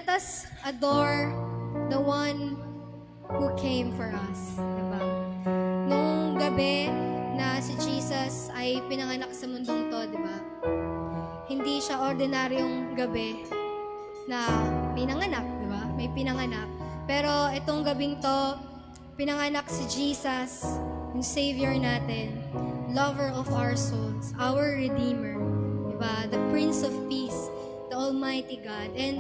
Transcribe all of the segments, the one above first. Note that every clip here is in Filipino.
let us adore the one who came for us. Diba? Nung gabi na si Jesus ay pinanganak sa mundong to, diba? Hindi siya ordinaryong gabi na pinanganak, diba? May pinanganak. Pero itong gabing to, pinanganak si Jesus, yung Savior natin, lover of our souls, our Redeemer, diba? The Prince of Peace, the Almighty God. And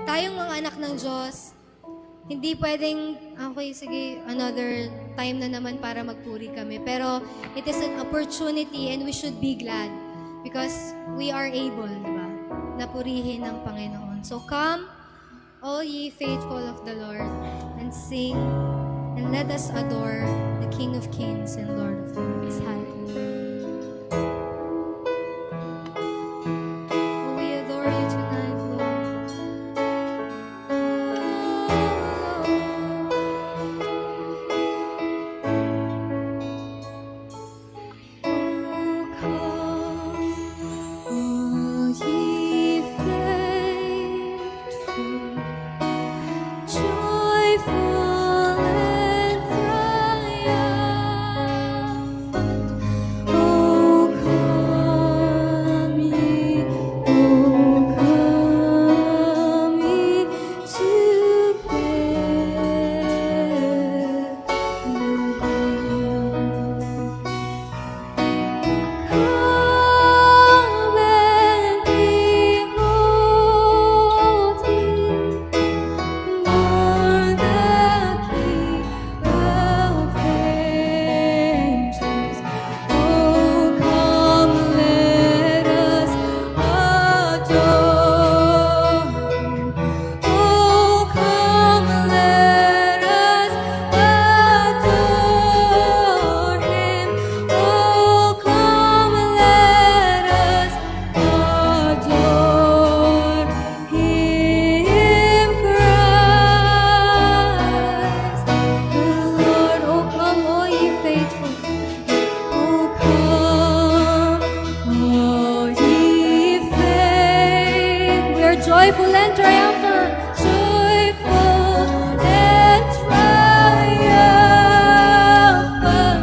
tayong mga anak ng Diyos, hindi pwedeng, okay, sige, another time na naman para magpuri kami. Pero it is an opportunity and we should be glad because we are able, diba? Na purihin ng Panginoon. So come, all ye faithful of the Lord, and sing, and let us adore the King of Kings and Lord of Lords. Hallelujah. Oh, we adore you tonight, Lord. Oh, come, all ye faithful, joyful and triumphant. Oh, come ye to Come and behold Him, born the King of angels. Oh, come, let us adore Him. Oh, come, let us adore Him. Oh, come, let us adore Him, Christ the Lord. Oh, come, all ye faithful. Oh, come, all ye faithful. We are joyful and triumphant. Joyful and triumphant.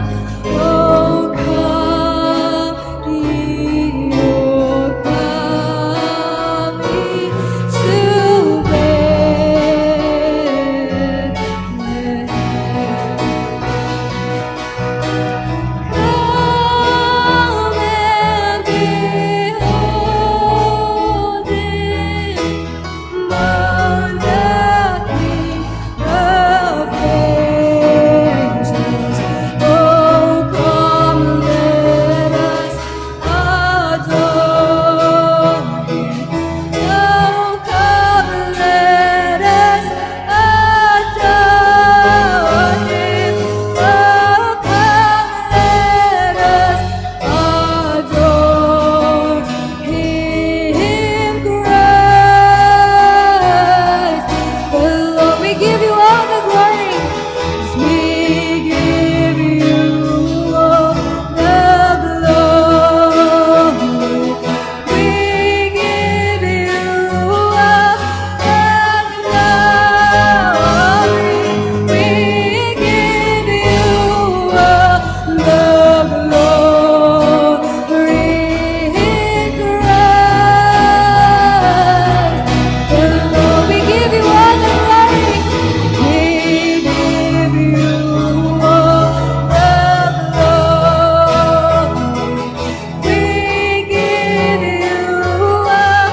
Oh, come ye, oh, come ye to Bethlehem. Come and behold Him, born the King of angels. Oh, come, let us adore Him. Oh, come, let us adore Him. Oh, come, let us adore Him, Christ the Lord. We give you all the glory. We give you all the glory. We give you all the glory. We give you all the glory, Christ the Lord. We give you all the glory. We give you all the glory. We give you all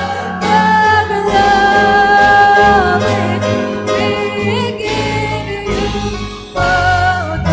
the glory. We give you all the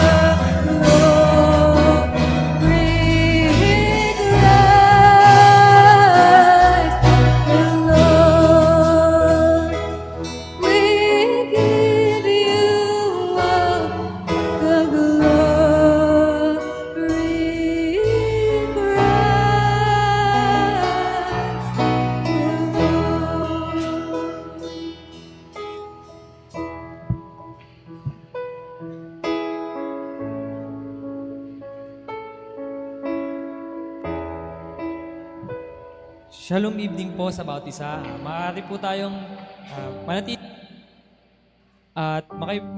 Shalom evening po sa bawat isa. Maaari po tayong Manatili at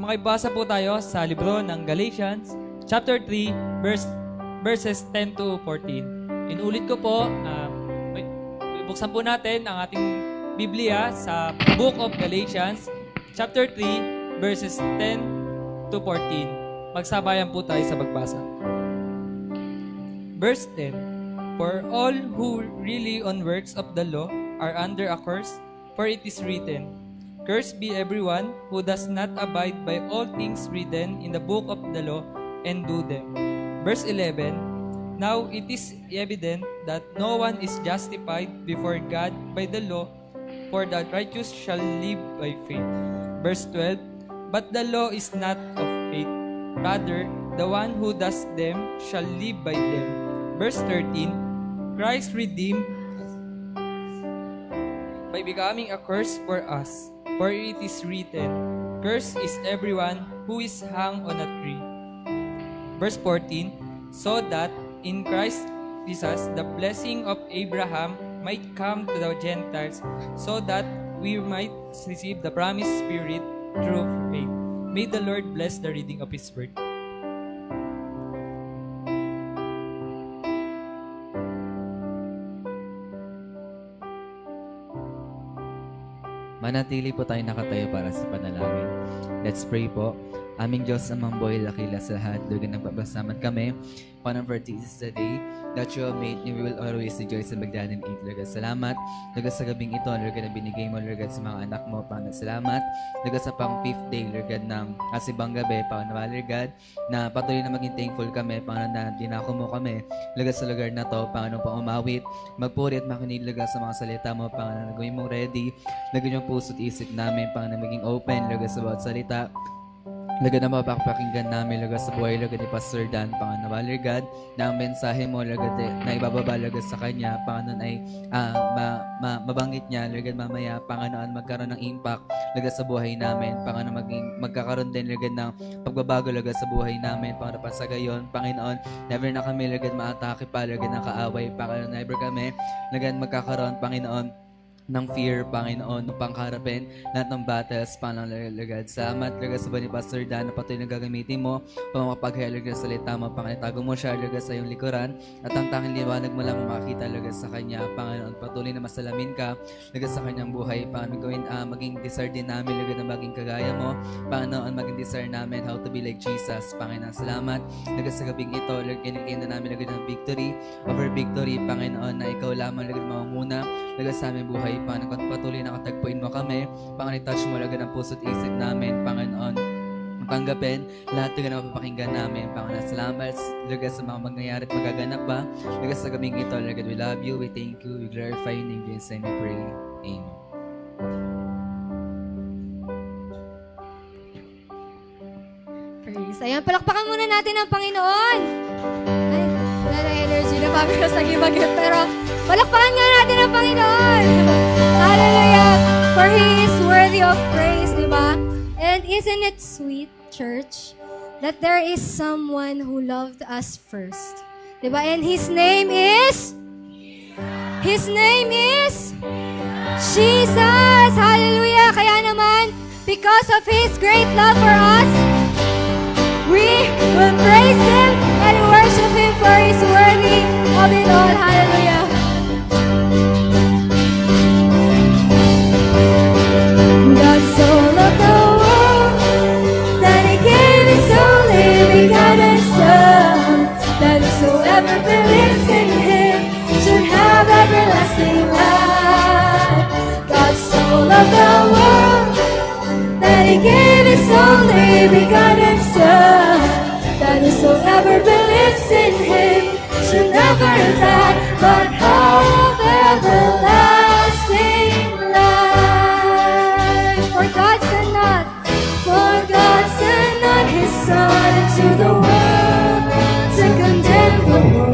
makibasa po tayo sa libro ng Galatians, chapter 3, verses 10 to 14. Inulit ko po, buksan po natin ang ating Biblia sa Book of Galatians, chapter 3, verses 10 to 14. Magsabayan po tayo sa pagbasa. Verse 10, For all who rely on works of the law are under a curse, for it is written, Cursed be everyone who does not abide by all things written in the book of the law and do them. Verse 11, Now it is evident that no one is justified before God by the law, for the righteous shall live by faith. Verse 12, But the law is not of faith, rather the one who does them shall live by them. Verse 13, Christ redeemed by becoming a curse for us. For it is written, Cursed is everyone who is hung on a tree. Verse 14, So that in Christ Jesus the blessing of Abraham might come to the Gentiles, so that we might receive the promised Spirit through faith. May the Lord bless the reading of His word. Manatili po tayo nakatayo para sa panalangin. Let's pray po. Aming Diyos, amang buhay, lakila sa lahat, Lord, nagpapasaman kami. Panginoon, for this is the day that you have made, we will always rejoice and magdaan and eat, Lord. Salamat, Lord, sa gabing ito, Lord, na binigay mo, Lord, sa mga anak mo, Panginoon. Salamat, Lord, sa pang 5th day, Lord, ng asibang gabi, Panginoon, Lord, na patuloy na maging thankful kami, Panginoon, na dinako mo kami, Lord, sa lugar na to, Panginoon, pang umawit, magpuri at makinig, Lord, sa mga salita mo, Panginoon, gawin mong ready, lagyan yung puso't isip namin, Panginoon, maging open, Lord, sa bawat salita, Lord, na mapapakinggan namin, Lord, sa buhay, Lord, ni Pastor Dan, Panginoon, Lord, na ang mensahe mo, Lord, na ibababa, Lord, sa kanya, Panginoon, ay mabanggit niya, Lord, mamaya, Panginoon, magkaroon ng impact, Lord, sa buhay namin, Panginoon, magkakaroon din, Lord, ng pagbabago, Lord, sa buhay namin, Panginoon, pa sa gayon, Panginoon, never na kami, Lord, maatake pa, Lord, ng kaaway, Panginoon, never kami, Lord, magkakaroon, Panginoon, ng fear, Panginoon, ng pangharapin, lahat ng battles, Panginoon, Lord. Salamat, Lord, sa ni Pastor Dan, na patuloy na gagamitin mo, pamapaghaya, Lord, sa salita mo, Panginoon, tago mo siya, Lord, sa iyong likuran, at ang tanging liwanag mo lang makakita, Lord, sa kanya, Panginoon, patuloy na masalamin ka, Lord, sa kanyang buhay, Panginoon, gawin, maging desire din namin, Lord, na maging kagaya mo, Panginoon, maging desire namin, how to be like Jesus, Panginoon, salamat, Lord, sa gabing ito, Lord, kinikin na namin, Lord, ng victory, over victory, Panginoon, na ikaw lamang, Lord, mamamuna, Lord, sa aming buhay, Panginoon, patuloy na katagpuin mo kami. Panginoon, touch mo lagyan ng puso't isip namin. Panginoon, tanggapin lahat ng mapapakinggan namin. Panginoon, salamat Lord, sa mga mangyayari at magaganap pa. Lord, sa gabing ito, Lord, we love you, we thank you, we glorify your name, Jesus, and we pray. Amen. Praise. Ayan, palakpakan muna natin ang Panginoon. Ay, wala na energy na bago na sa gimagit. Pero, palakpakan nga natin ang Panginoon. Hallelujah. For He is worthy of praise, di ba? And isn't it sweet, church, that there is someone who loved us first? Di ba? And His name is? His name is? Jesus. Hallelujah. Kaya naman, because of His great love for us, we will praise Him and worship Him, for He's worthy of it all. Hallelujah. God so loved the world that He gave His only begotten Son, that whosoever believes in Him should have everlasting life. God so loved the world that He gave His only begotten Son, that whosoever believes in Him should never die, but have everlasting life. For God sent not His Son into the world to condemn the world,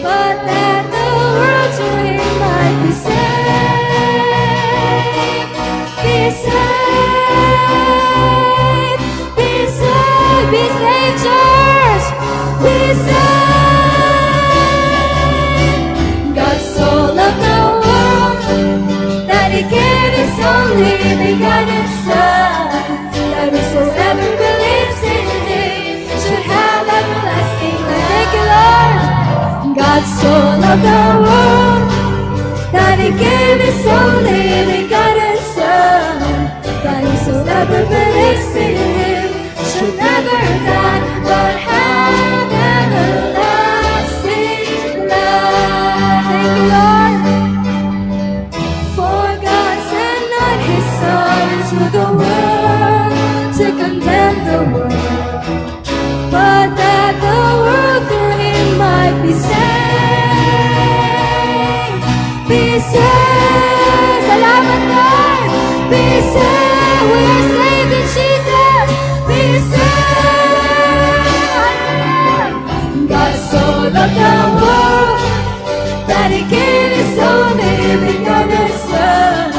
but that the world through Him might be saved. Be saved, be saved, be saved, church. Be saved, loved the world that He gave His only begotten Son, that whosoever believes in Him should never die, but have everlasting life. Thank you, Lord. For God sent not His Son into the world to condemn the world, but that the world through Him might be saved. Be saved. Salamat, Lord. Be saved. We are saved in Jesus. Be saved. God so loved the world that He gave His only begotten Son,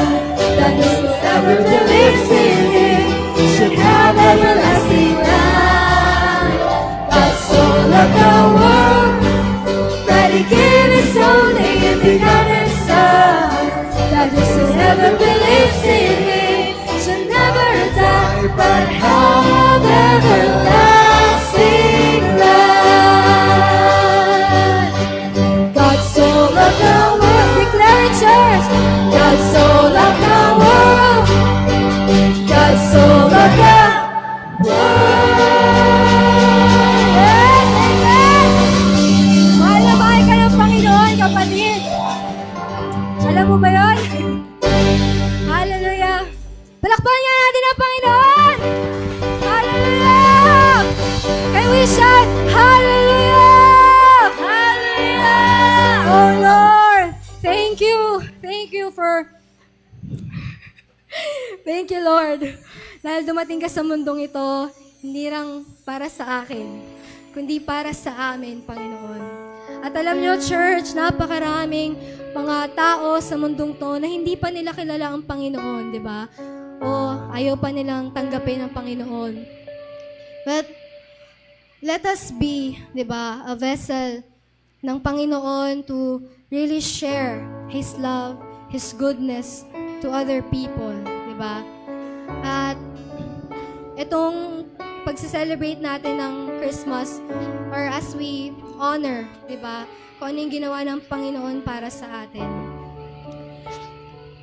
that whosoever believes in Him should have everlasting life. God so loved the world that He gave His only begotten Son, that whosoever believes in Him should never die, but have everlasting life. God so loved the world, declare it, church. God so loved the world. God so loved the world. Yes, amen. Mahal na mahal ka ng Panginoon, kapatid. Alam mo ba yun? Hallelujah. Palakpakan nga natin ang Panginoon. Hallelujah. Can we shout, Hallelujah! Hallelujah! Oh Lord, thank you. Thank you for... Thank you, Lord. Dahil dumating ka sa mundong ito, hindi lang para sa akin, kundi para sa amin, Panginoon. At alam nyo, church, napakaraming mga tao sa mundong to na hindi pa nila kilala ang Panginoon, di ba? O ayaw pa nilang tanggapin ang Panginoon. But let us be, di ba, a vessel ng Panginoon to really share His love, His goodness to other people, di ba? At itong pagse-celebrate natin ng Christmas, or as we honor, di ba, kung ano yung ginawa ng Panginoon para sa atin.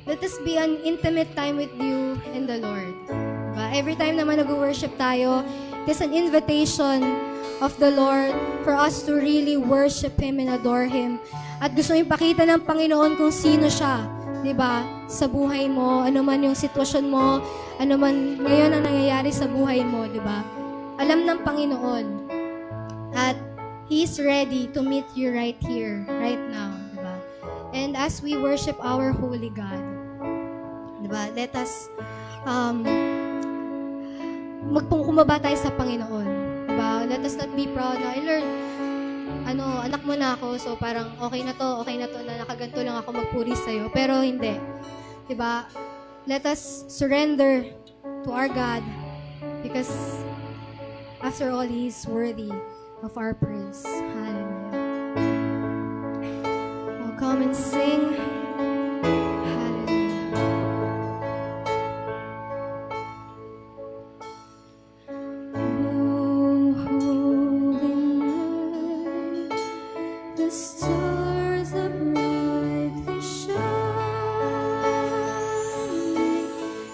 Let us be an intimate time with you and the Lord. Diba? Every time naman nag-worship tayo, it is an invitation of the Lord for us to really worship Him and adore Him. At gusto ipakita ng Panginoon kung sino siya, di ba? Sa buhay mo, ano man yung sitwasyon mo, ano man ngayon ang nangyayari sa buhay mo, di ba? Alam ng Panginoon. At He's ready to meet you right here, right now, di ba? And as we worship our holy God, di ba? Let us magpungkumaba tayo sa Panginoon. Diba? Let us not be proud na, Lord, anak mo na ako, so parang okay na to, na nakaganto lang ako magpuri sa'yo. Pero hindi. Diba? Let us surrender to our God because after all, He is worthy of our praise. Hallelujah. Oh, come and sing. The stars are brightly shining.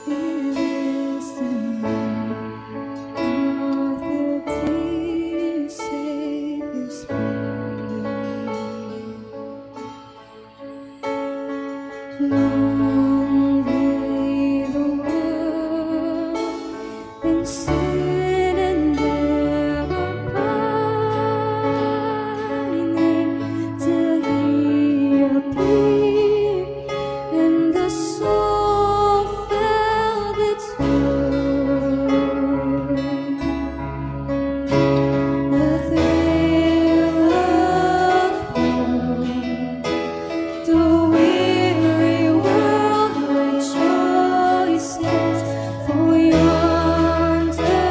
It is the morn of the dear Savior's birth. Long lay the world in sin and error pining, till He appeared, and the soul felt its worth. The thrill of love, the weary world rejoices, for yonder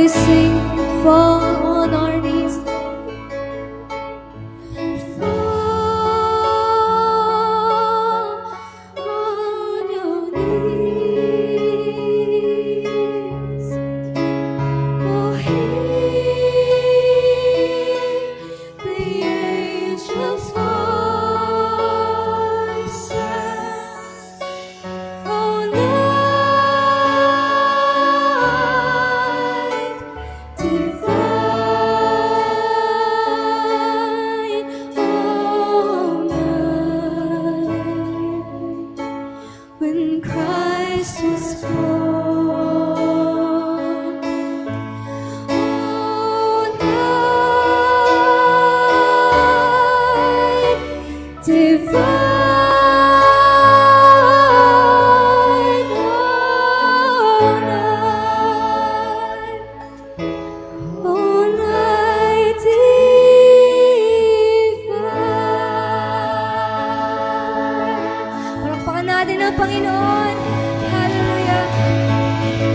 we sing, fall on our knees. Fall on your knees. Oh, hear the angels' voices. Oh, night divine, oh, night when Christ was born. Oh, night divine, oh, night divine. Palakpakan natin ang Panginoon. Hallelujah.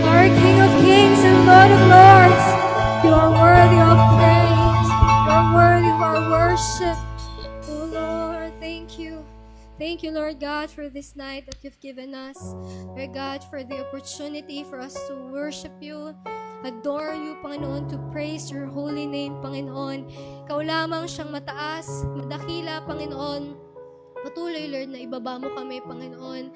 Our King of Kings and Lord of Lords, you are worthy of praise. You are worthy of our worship. Oh Lord, thank you. Thank you, Lord God, for this night that you've given us. Lord God, for the opportunity for us to worship you, adore you, Panginoon, to praise your holy name, Panginoon. Ikaw lamang siyang mataas, madakila, Panginoon. Patuloy, Lord, na ibaba mo kami, Panginoon.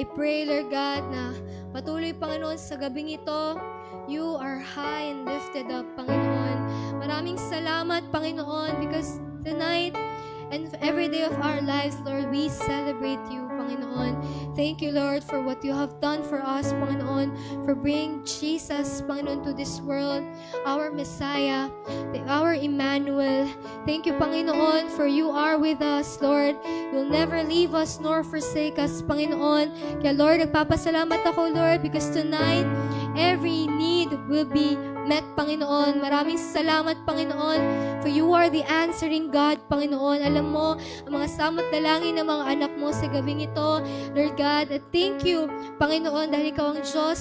I pray, Lord God, na patuloy, Panginoon, sa gabing ito, you are high and lifted up, Panginoon. Maraming salamat, Panginoon, because tonight and every day of our lives, Lord, we celebrate you, Panginoon. Thank you, Lord, for what you have done for us, Panginoon, for bringing Jesus, Panginoon, to this world, our Messiah, our Emmanuel. Thank you, Panginoon, for you are with us, Lord. You'll never leave us nor forsake us, Panginoon. Kaya, Lord, nagpapasalamat ako, Lord, because tonight, every need will be met, Panginoon. Maraming salamat, Panginoon, for you are the answering God, Panginoon. Alam mo, ang mga samot dalangin ng mga anak mo sa gabing ito, Lord God, at thank you, Panginoon, dahil ikaw ang Diyos,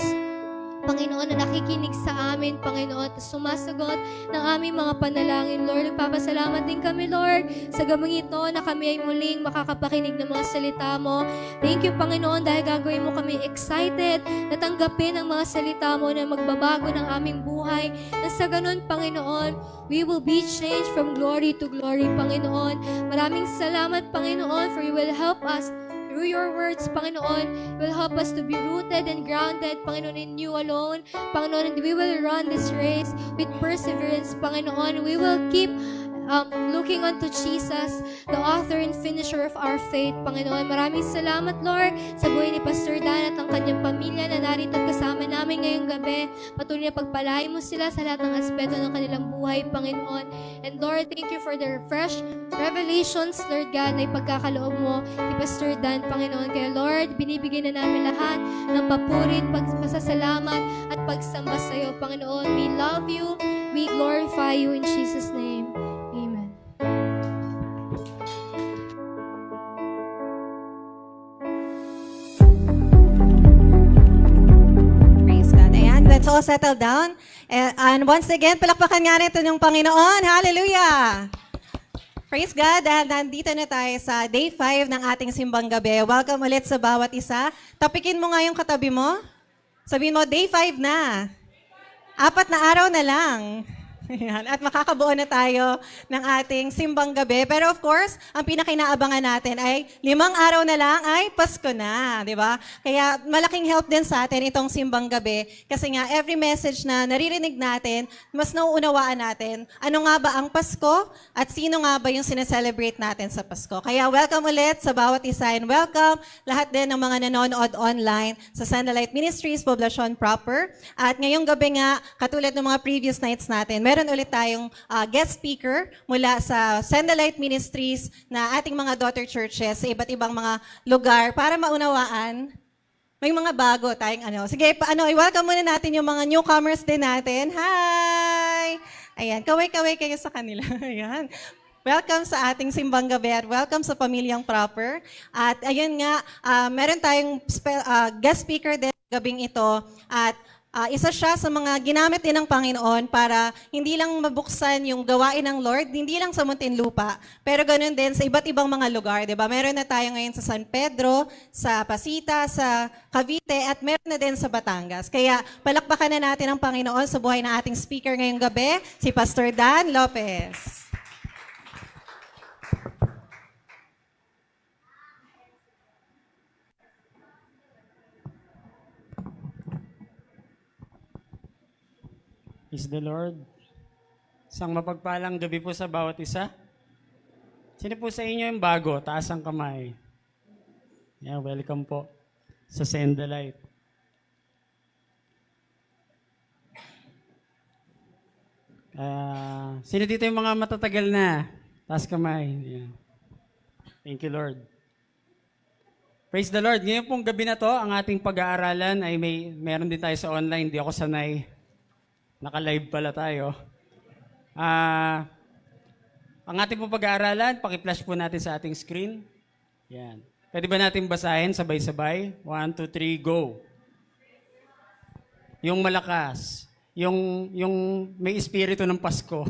Panginoon, na nakikinig sa amin, Panginoon, at sumasagot ng aming mga panalangin, Lord. Nagpapasalamat din kami, Lord, sa gabing ito na kami ay muling makakapakinig ng mga salita mo. Thank you, Panginoon, dahil gagawin mo kami excited na tanggapin ang mga salita mo na magbabago ng aming buhay. Na sa ganun, Panginoon, we will be changed from glory to glory, Panginoon. Maraming salamat, Panginoon, for you will help us through your words, Panginoon. You will help us to be rooted and grounded, Panginoon, in you alone. Panginoon, and we will run this race with perseverance, Panginoon. We will keep looking unto Jesus, the author and finisher of our faith, Panginoon. Maraming salamat, Lord, sa buhay ni Pastor Dan at ang kanyang pamilya na narito at kasama namin ngayong gabi. Patuloy na pagpalain mo sila sa lahat ng aspeto ng kanilang buhay, Panginoon. And Lord, thank you for the fresh revelations, Lord God, na ipagkakaloob mo ni Pastor Dan, Panginoon. Kaya Lord, binibigyan na namin lahat ng papurit, pasasalamat at pagsamba sa iyo, Panginoon. We love you. We glorify you in Jesus' name. Amen. Praise God. Ayan, let's all settle down. And once again, palakpakan nga rin ito ng Panginoon. Hallelujah! Praise God, dahil nandito na tayo sa day 5 ng ating simbang gabi. Welcome ulit sa bawat isa. Tapikin mo nga yung katabi mo. Sabihin mo, day 5 na. 4 na araw na lang. Ayan. At makakabuo na tayo ng ating simbang gabi. Pero of course, ang pinakinaabangan natin ay 5 araw na lang ay Pasko na, di ba? Kaya malaking help din sa atin itong simbang gabi. Kasi nga, every message na naririnig natin, mas nauunawaan natin ano nga ba ang Pasko at sino nga ba yung sineselebrate natin sa Pasko. Kaya welcome ulit sa bawat isa and welcome lahat din ng mga nanonood online sa Sandalite Ministries, Poblacion Proper. At ngayong gabi nga, katulad ng mga previous nights natin, meron ulit tayong guest speaker mula sa Sandalite Ministries na ating mga daughter churches sa iba't ibang mga lugar para maunawaan. May mga bago tayong ano. Sige, i-welcome muna natin yung mga newcomers din natin. Hi! Ayan, kaway-kaway kayo sa kanila. Ayan. Welcome sa ating simbang gabi at welcome sa Pamilyang Proper. At ayun nga, meron tayong guest speaker din gabing ito at Isa siya sa mga ginamit din ng Panginoon para hindi lang mabuksan yung gawain ng Lord, hindi lang sa Muntinlupa, pero ganun din sa iba't ibang mga lugar. Diba? Meron na tayo ngayon sa San Pedro, sa Pasita, sa Cavite, at meron na din sa Batangas. Kaya palakpakan na natin ang Panginoon sa buhay ng ating speaker ngayong gabi, si Pastor Dan Lopez. Is the Lord. Isang mapagpalang gabi po sa bawat isa. Sino po sa inyo yung bago? Taas ang kamay. Yeah, welcome po sa Send the Light. Sino dito yung mga matatagal na? Taas kamay. Yeah. Thank you, Lord. Praise the Lord. Ngayon pong gabi na to, ang ating pag-aaralan ay meron din tayo sa online. Di ako sanay. Naka-live pala tayo. Ang ating po pag-aaralan, paki-flash po natin sa ating screen. Yan. Pwede ba natin basahin sabay-sabay? 1, 2, 3, go. Yung malakas. Yung may espiritu ng Pasko.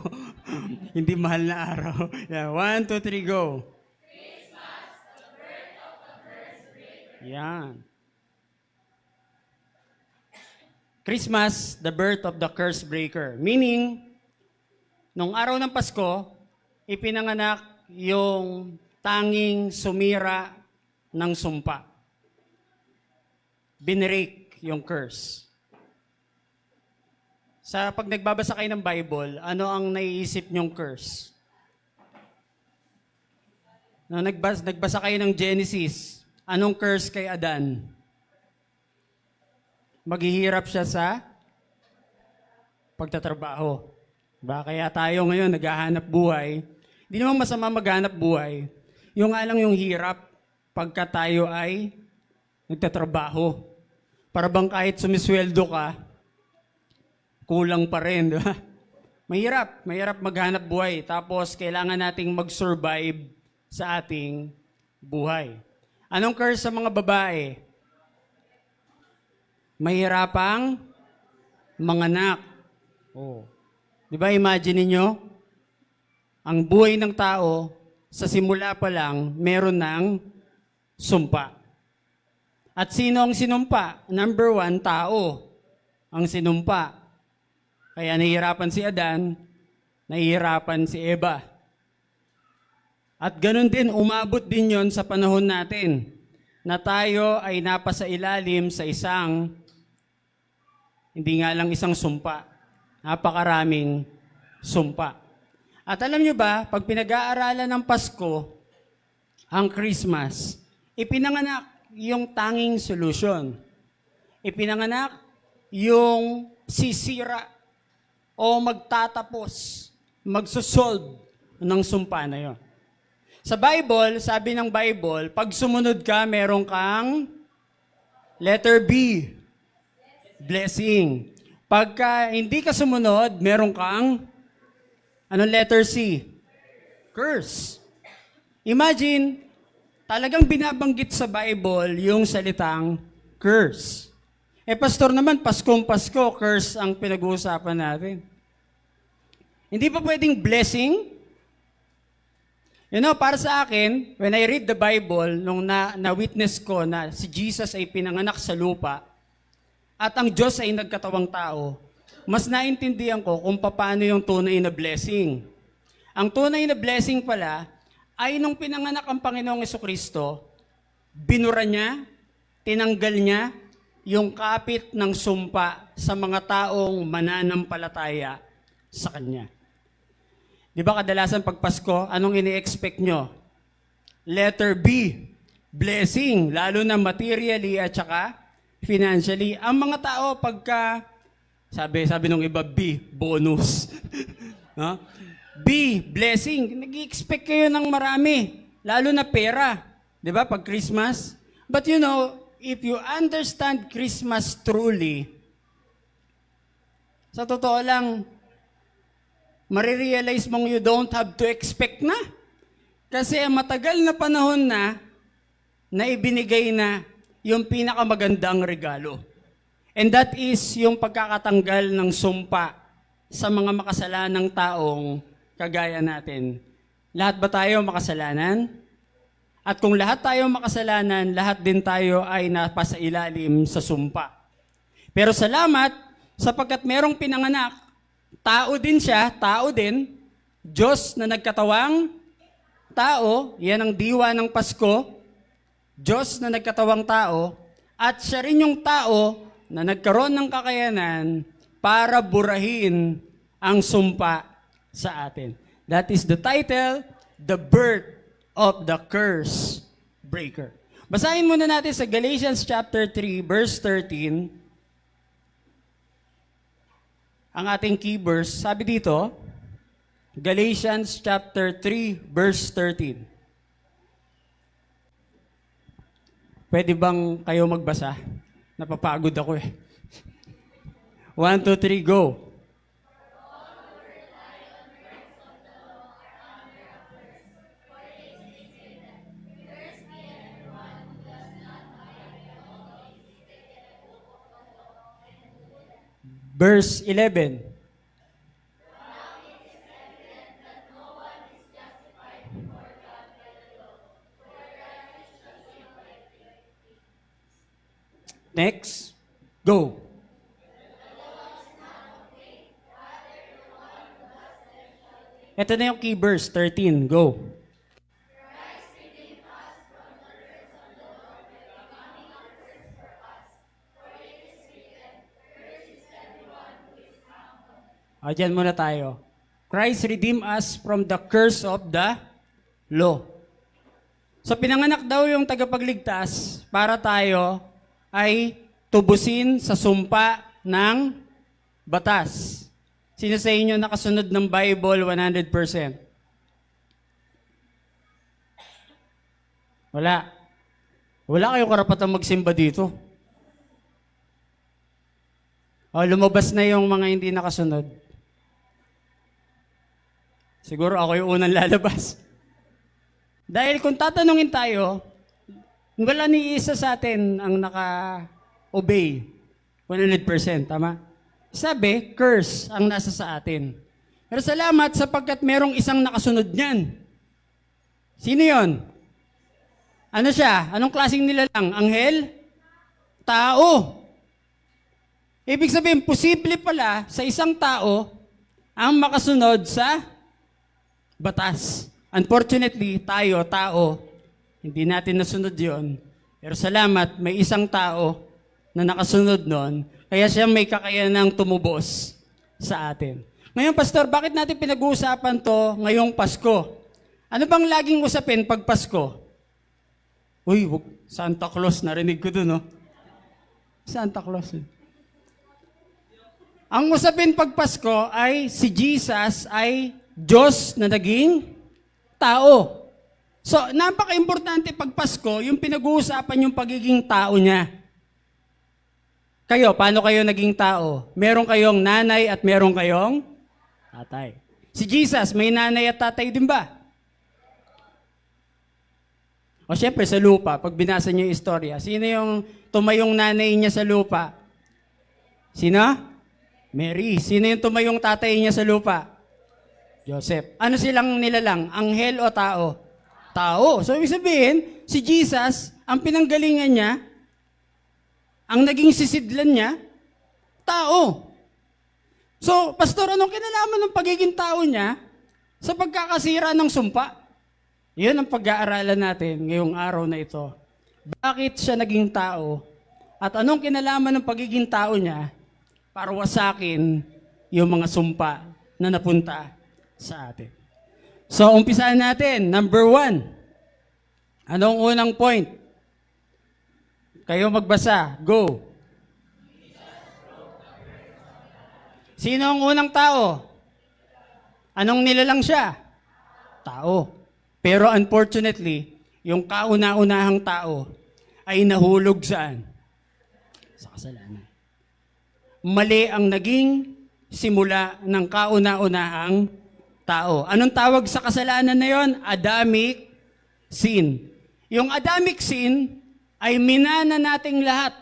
Hindi mahal na araw. Yeah. 1, 2, 3, go. Yan. Christmas, the birth of the curse breaker. Meaning, nung araw ng Pasko, ipinanganak yung tanging sumira ng sumpa. Binrake yung curse. Sa pag nagbabasa kayo ng Bible, ano ang naiisip nyong curse? Nung nagbasa kayo ng Genesis, anong curse kay Adan? Maghihirap siya sa pagtatrabaho. Diba? Kaya tayo ngayon naghahanap buhay. Hindi naman masama maghanap buhay. Yung nga lang yung hirap pagka tayo ay nagtatrabaho. Para bang kahit sumisweldo ka, kulang pa rin. Diba? Mahirap maghanap buhay. Tapos kailangan nating mag-survive sa ating buhay. Anong curse sa mga babae? Mahirapang manganak. Oh. Di ba, imagine niyo ang buhay ng tao, sa simula pa lang, meron ng sumpa. At sino ang sinumpa? Number 1, tao ang sinumpa. Kaya nahihirapan si Adan, nahihirapan si Eva. At ganun din, umabot din yon sa panahon natin, na tayo ay napasa ilalim sa isang hindi nga lang isang sumpa. Napakaraming sumpa. At alam nyo ba, pag pinag-aaralan ng Pasko, ang Christmas, ipinanganak yung tanging solution. Ipinanganak yung sisira o magtatapos, magsosolve ng sumpa na yon. Sa Bible, sabi ng Bible, pag sumunod ka, meron kang letter B. Blessing. Pagka hindi ka sumunod, meron kang anong letter C? Curse. Imagine, talagang binabanggit sa Bible yung salitang curse. Pastor naman, Paskong Pasko, curse ang pinag-uusapan natin. Hindi pa pwedeng blessing? Para sa akin, when I read the Bible, nung na-witness ko na si Jesus ay pinanganak sa lupa, at ang Diyos ay nagkatawang tao, mas naintindihan ko kung paano yung tunay na blessing. Ang tunay na blessing pala ay nung pinanganak ang Panginoong Jesucristo, binura niya, tinanggal niya yung kapit ng sumpa sa mga taong mananampalataya sa Kanya. Di ba kadalasan pag Pasko, anong ini-expect nyo? Letter B, blessing, lalo na materially at saka financially. Ang mga tao pagka, sabi nung iba, B, bonus. No? B, blessing. Nag-i-expect kayo ng marami, lalo na pera. Di ba, pag Christmas? But if you understand Christmas truly, sa totoo lang, marirealize mong you don't have to expect na. Kasi matagal na panahon na ibinigay na yung pinakamagandang regalo. And that is yung pagkakatanggal ng sumpa sa mga makasalanang taong kagaya natin. Lahat ba tayo makasalanan? At kung lahat tayo makasalanan, lahat din tayo ay napasailalim sa sumpa. Pero salamat, sapagkat merong pinanganak, tao din siya, tao din, Diyos na nagkatawang tao, yan ang diwa ng Pasko, Diyos na nagkatawang tao, at siya rin yung tao na nagkaroon ng kakayanan para burahin ang sumpa sa atin. That is the title, The Birth of the Curse Breaker. Basahin muna natin sa Galatians chapter 3, verse 13. Ang ating key verse, sabi dito, Galatians chapter 3, verse 13. Pwede bang kayo magbasa? Napapagod ako eh. 1, 2, 3, go. Verse 11. Next, go. Ito na yung key verse, 13, go. Diyan muna tayo. Christ redeemed us from the curse of the law. So pinanganak daw yung tagapagligtas para tayo ay tubusin sa sumpa ng batas. Sino sa inyo nakasunod ng Bible 100%? Wala. Wala kayong karapatang magsimba dito. Lumabas na yung mga hindi nakasunod. Siguro ako yung unang lalabas. Dahil kung tatanungin tayo, wala ni isa sa atin ang naka-obey 100%, tama? Sabi, curse ang nasa sa atin. Pero salamat sapagkat merong isang nakasunod niyan. Sino yon? Ano siya? Anong klaseng nilalang? Anghel? Tao. Ibig sabihin, posible pala sa isang tao ang makasunod sa batas. Unfortunately, tayo, tao, hindi natin nasunod yon. Pero salamat, may isang tao na nakasunod nun, kaya siya may kakayanang tumubos sa atin. Ngayon, Pastor, bakit natin pinag-uusapan to ngayong Pasko? Ano bang laging usapin pag Pasko? Uy, Santa Claus, narinig ko dun, no? Santa Claus. Ang usapin pag Pasko ay si Jesus ay Diyos na naging tao. So, napaka-importante pag Pasko, yung pinag-uusapan yung pagiging tao niya. Kayo, paano kayo naging tao? Meron kayong nanay at meron kayong tatay. Si Jesus, may nanay at tatay din ba? O syempre, sa lupa, pag binasa niyo yung istorya, sino yung tumayong nanay niya sa lupa? Sino? Mary. Sino yung tumayong tatay niya sa lupa? Joseph. Ano silang nilalang? Anghel o tao? Tao. So, ibig sabihin, si Jesus, ang pinanggalingan niya, ang naging sisidlan niya, tao. So, Pastor, anong kinalaman ng pagiging tao niya sa pagkakasira ng sumpa? Yun ang pag-aaralan natin ngayong araw na ito. Bakit siya naging tao? At anong kinalaman ng pagiging tao niya para wasakin yung mga sumpa na napunta sa atin? So, umpisahan natin. Number 1. Anong unang point? Kayo magbasa. Go. Sino ang unang tao? Anong nilalang siya? Tao. Pero unfortunately, yung kauna-unahang tao ay nahulog saan? Sa kasalanan. Mali ang naging simula ng kauna-unahang tao. Anong tawag sa kasalanan na yon? Adamic sin. Yung Adamic sin ay minana nating lahat.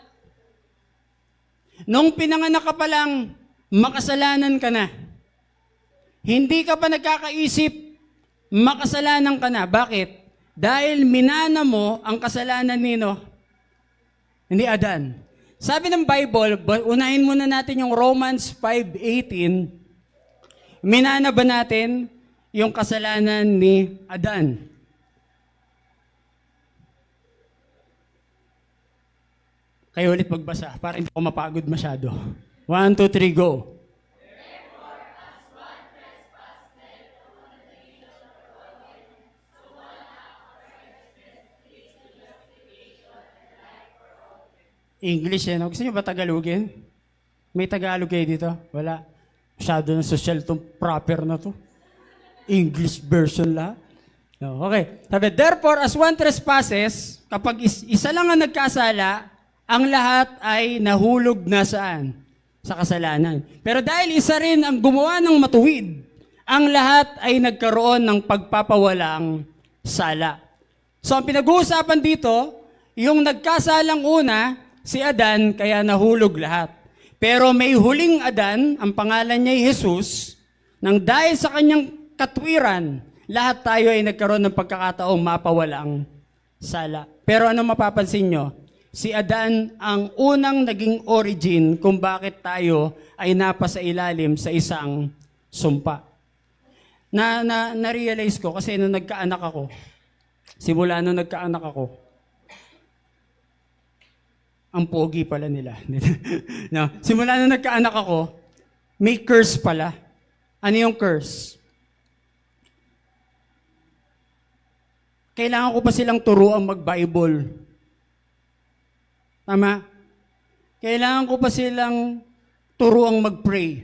Nung pinanganak ka pa lang, makasalanan ka na. Hindi ka pa nagkakaisip, makasalanan ka na. Bakit? Dahil minana mo ang kasalanan ni Adan. Sabi ng Bible, unahin muna natin yung Romans 5:18. Minana ba natin yung kasalanan ni Adan? Kayo ulit magbasa para hindi ako mapagod masyado. 1, 2, 3, go. English no? Gusto nyo ba Tagalogin? May Tagalog kayo dito? Wala. Masyado ng social tong proper na to. English version lahat. No, okay. Sabi, therefore, as one trespasses, kapag isa lang ang nagkasala, ang lahat ay nahulog na saan? Sa kasalanan. Pero dahil isa rin ang gumawa ng matuwid, ang lahat ay nagkaroon ng pagpapawalang sala. So ang pinag-uusapan dito, yung nagkasalang una, si Adan, kaya nahulog lahat. Pero may huling Adan, ang pangalan niya ay Jesus, nang dahil sa kanyang katwiran, lahat tayo ay nagkaroon ng pagkakataong mapawalang sala. Pero ano mapapansin nyo? Si Adan ang unang naging origin kung bakit tayo ay napasa ilalim sa isang sumpa. Na-realize ko kasi nung nagkaanak ako, simula nung nagkaanak ako, ang pogi pala nila. No, simula nung nagkaanak ako, may curse pala. Ano yung curse? Kailangan ko pa silang turuan mag-Bible. Tama? Kailangan ko pa silang turuang mag-pray.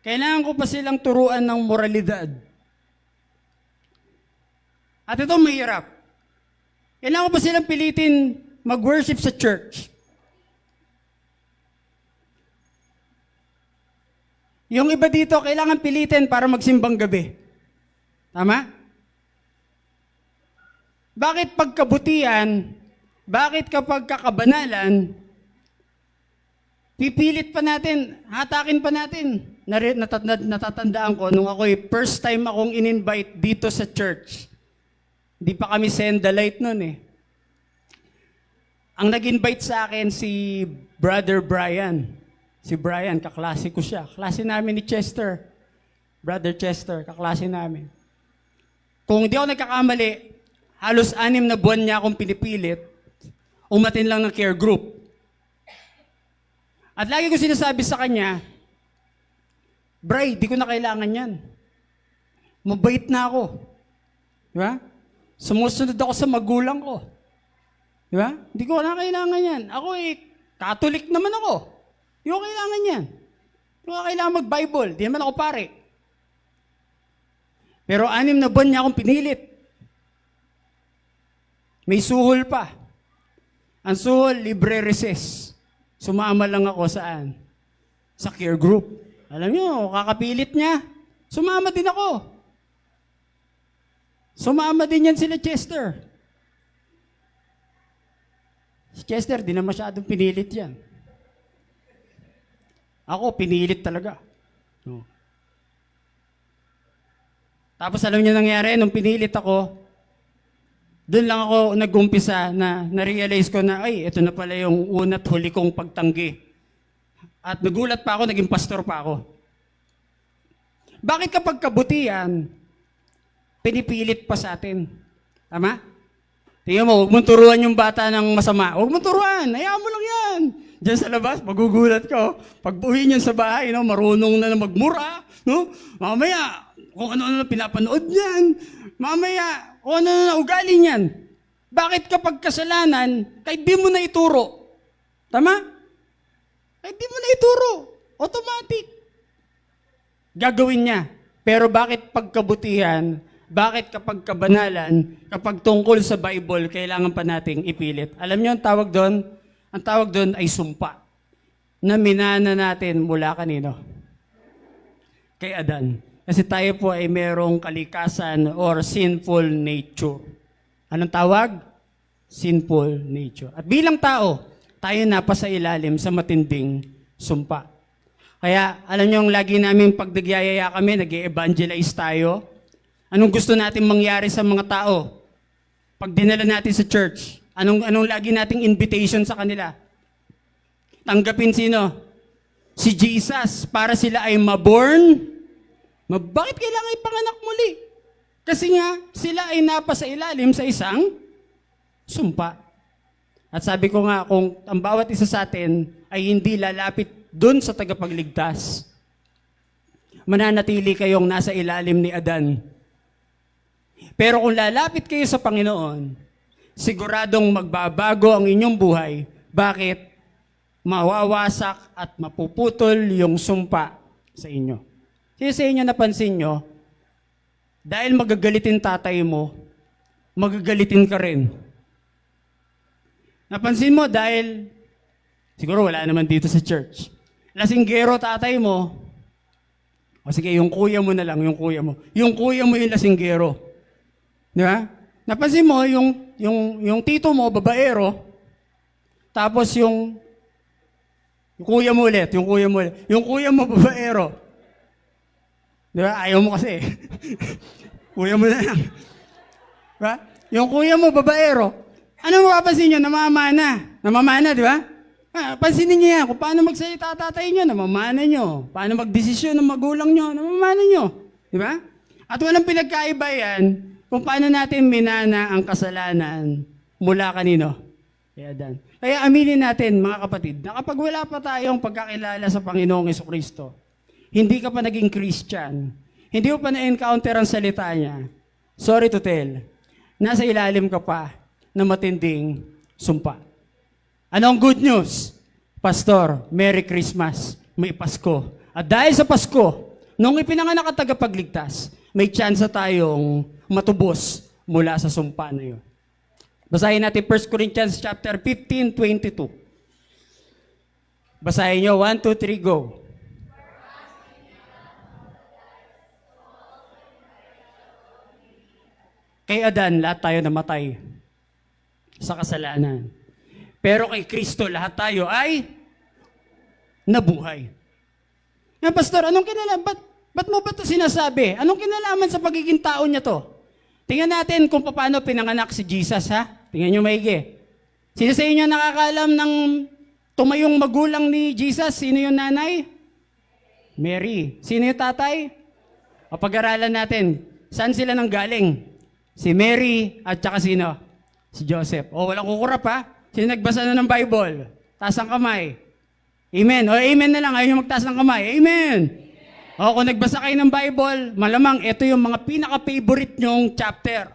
Kailangan ko pa silang turuan ng moralidad. At ito mahirap. Kailangan ko pa silang pilitin mag-worship sa church. Yung iba dito, kailangan pilitin para magsimbang gabi. Tama? Bakit pagkabutihan, bakit kapag kakabanalan, pipilit pa natin, hatakin pa natin. Natatandaan ko, nung ako'y first time akong in-invite dito sa church, hindi pa kami send the light nun eh. Ang nag-invite sa akin si Brother Brian. Si Brian, kaklase ko siya. Klase namin ni Chester. Brother Chester, kaklase namin. Kung hindi ako nagkakamali, halos 6 na buwan niya akong pinipilit, umatin lang ng care group. At lagi ko sinasabi sa kanya, Bray, di ko na kailangan yan. Mabait na ako. Di ba? Sumusunod ako sa magulang ko. Di ba? Di ko na kailangan yan. Ako Catholic naman ako. Di ko kailangan yan. Di ko kailangan mag-Bible. Di naman ako pare. Pero 6 na buwan niya akong pinilit. May suhol pa. Ang suhol, libre recess. Sumama lang ako saan? Sa care group. Alam niyo, kakapilit niya. Sumama din ako. Sumama din yan sila Chester. Si Chester, di na masyadong pinilit yan. Ako, pinilit talaga. No. Tapos alam niyo nangyari, nung pinilit ako, doon lang ako nag-umpisa na na-realize ko na, ay, ito na pala yung una't huli kong pagtanggi. At nagulat pa ako, naging pastor pa ako. Bakit kapag kabutihan, pinipilit pa sa atin? Tama? Tingnan mo, huwag mong turuan yung bata ng masama. Huwag mong turuan, hayaan mo lang yan. Diyan sa labas, magugulat ko. Pag uwi niyan sa bahay, marunong na magmura. No? Mamaya, kung ano-ano pinapanood niyan. Mamaya, kung ano-ano ugali niyan. Bakit kapag kasalanan, kahit di mo na ituro? Tama? Kahit di mo na ituro. Automatic. Gagawin niya. Pero bakit pagkabutihan, bakit kapag kabanalan, kapag tungkol sa Bible, kailangan pa nating ipilit? Alam niyo ang tawag doon? Ang tawag doon ay sumpa. Na minana natin mula kanino? Kay Adan. Kasi tayo po ay merong kalikasan or sinful nature. Anong tawag? Sinful nature. At bilang tao, tayo napasa ilalim sa matinding sumpa. Kaya alam niyo, yung lagi namin pag nagyayaya kami, nag-evangelize tayo. Anong gusto natin mangyari sa mga tao? Pag dinala natin sa church, anong lagi nating invitation sa kanila? Tanggapin sino? Si Jesus, para sila ay maborn. Bakit kailangan ipanganak muli? Kasi nga, sila ay napasa ilalim sa isang sumpa. At sabi ko nga, kung ang bawat isa sa atin ay hindi lalapit dun sa tagapagligtas, mananatili kayong nasa ilalim ni Adan. Pero kung lalapit kayo sa Panginoon, siguradong magbabago ang inyong buhay. Bakit? Mawawasak at mapuputol yung sumpa sa inyo. Kasi sa inyo napansin nyo, dahil magagalitin tatay mo, magagalitin ka rin. Napansin mo dahil, siguro wala naman dito sa church, lasinggero tatay mo, o sige, yung kuya mo na lang, yung kuya mo. Yung kuya mo yung lasinggero. Di ba? Napansin mo, yung tito mo, babaero, tapos yung kuya mo ulit, yung kuya mo, babaero. Di ba? Ayaw mo kasi. Kuya mo na lang. Diba? Yung kuya mo, babaero. Ano mapapansin nyo? Namamana. Namamana, di ba? Pansinin nyo yan. Kung paano magsalita tatay nyo, namamana nyo. Paano magdesisyon ng magulang nyo, namamana nyo. Di ba? At walang pinagkaiba yan kung paano natin minana ang kasalanan mula kanino? Kaya Dan. Kaya aminin natin, mga kapatid, na kapag wala pa tayong pagkakilala sa Panginoong Jesucristo, hindi ka pa naging Christian, hindi mo pa na-encounter ang salita niya, sorry to tell, nasa ilalim ka pa na matinding sumpa. Anong good news? Pastor, Merry Christmas, may Pasko. At dahil sa Pasko, nung ipinanganak ang tagapagligtas, may tsansa tayong matubos mula sa sumpa na yun. Basahin natin 1 Corinthians chapter 15:22. Basahin nyo, 1, 2, 3, go. Kay Adan, lahat tayo namatay sa kasalanan. Pero kay Kristo, lahat tayo ay nabuhay. Nga, Pastor, anong kinalaman? Ba't mo ba ito sinasabi? Anong kinalaman sa pagiging tao niya to? Tingnan natin kung paano pinanganak si Jesus, ha? Tingnan nyo maigi. Sino sa inyo nakakaalam ng tumayong magulang ni Jesus? Sino yung nanay? Mary. Sino yung tatay? O pag-aralan natin, saan sila nanggaling? Si Mary at saka sino? Si Joseph. O walang kukurap, ha? Sino nagbasa na ng Bible? Taas ang kamay. Amen. O amen na lang. Ayaw nyo magtaas ng kamay. Amen. O kung nagbasa kayo ng Bible, malamang ito yung mga pinaka-favorite nyong chapter.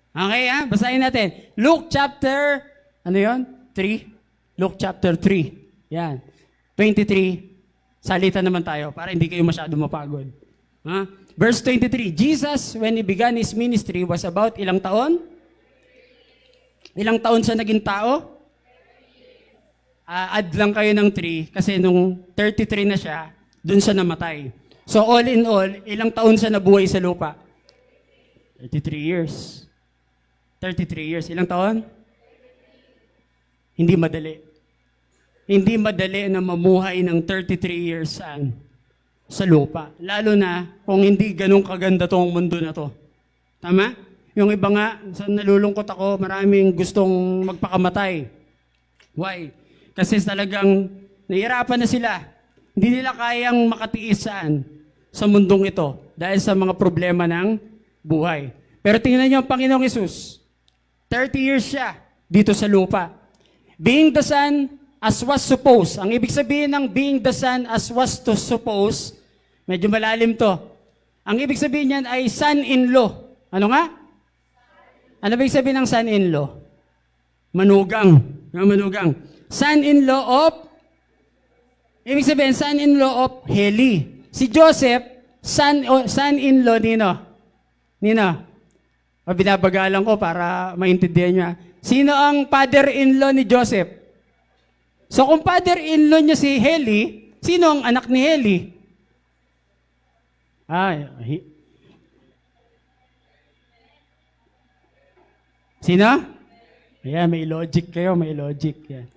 Okay, ha? Basahin natin. Luke chapter, ano yon? 3? Luke chapter 3. Yan. 23. Salita naman tayo para hindi kayo masyado mapagod. Ha? Verse 23. Jesus, when He began His ministry, was about ilang taon? Ilang taon siya naging tao? Add lang kayo ng 3 kasi nung 33 na siya, dun siya namatay. So all in all, ilang taon siya nabuhay sa lupa? 33 years. 33 years. Ilang taon? Hindi madali. Hindi madali na mamuhay ng 33 years sa lupa. Lalo na kung hindi ganun kaganda tong mundo na to. Tama? Yung iba nga, nalulungkot ako, maraming gustong magpakamatay. Why? Kasi talagang nahihirapan na sila. Hindi nila kayang makatiis sa mundong ito dahil sa mga problema ng buhay. Pero tingnan niyo ang Panginoong Hesus. 30 years siya dito sa lupa. Being the Son as was supposed. Ang ibig sabihin ng being the Son as was to suppose, medyo malalim to. Ang ibig sabihin niyan ay son-in-law. Ano nga? Ano ibig sabihin ng son-in-law? Manugang. Manugang. Son-in-law of, ibig sabihin, son-in-law of Heli. Si Joseph, son-in-law nino? Nino? O binabagalan ko para maintindihan niya. Sino ang father-in-law ni Joseph? So kung father-in-law niya si Heli, sino ang anak ni Heli? Sino? Ayan, may logic kayo, may logic. Yan.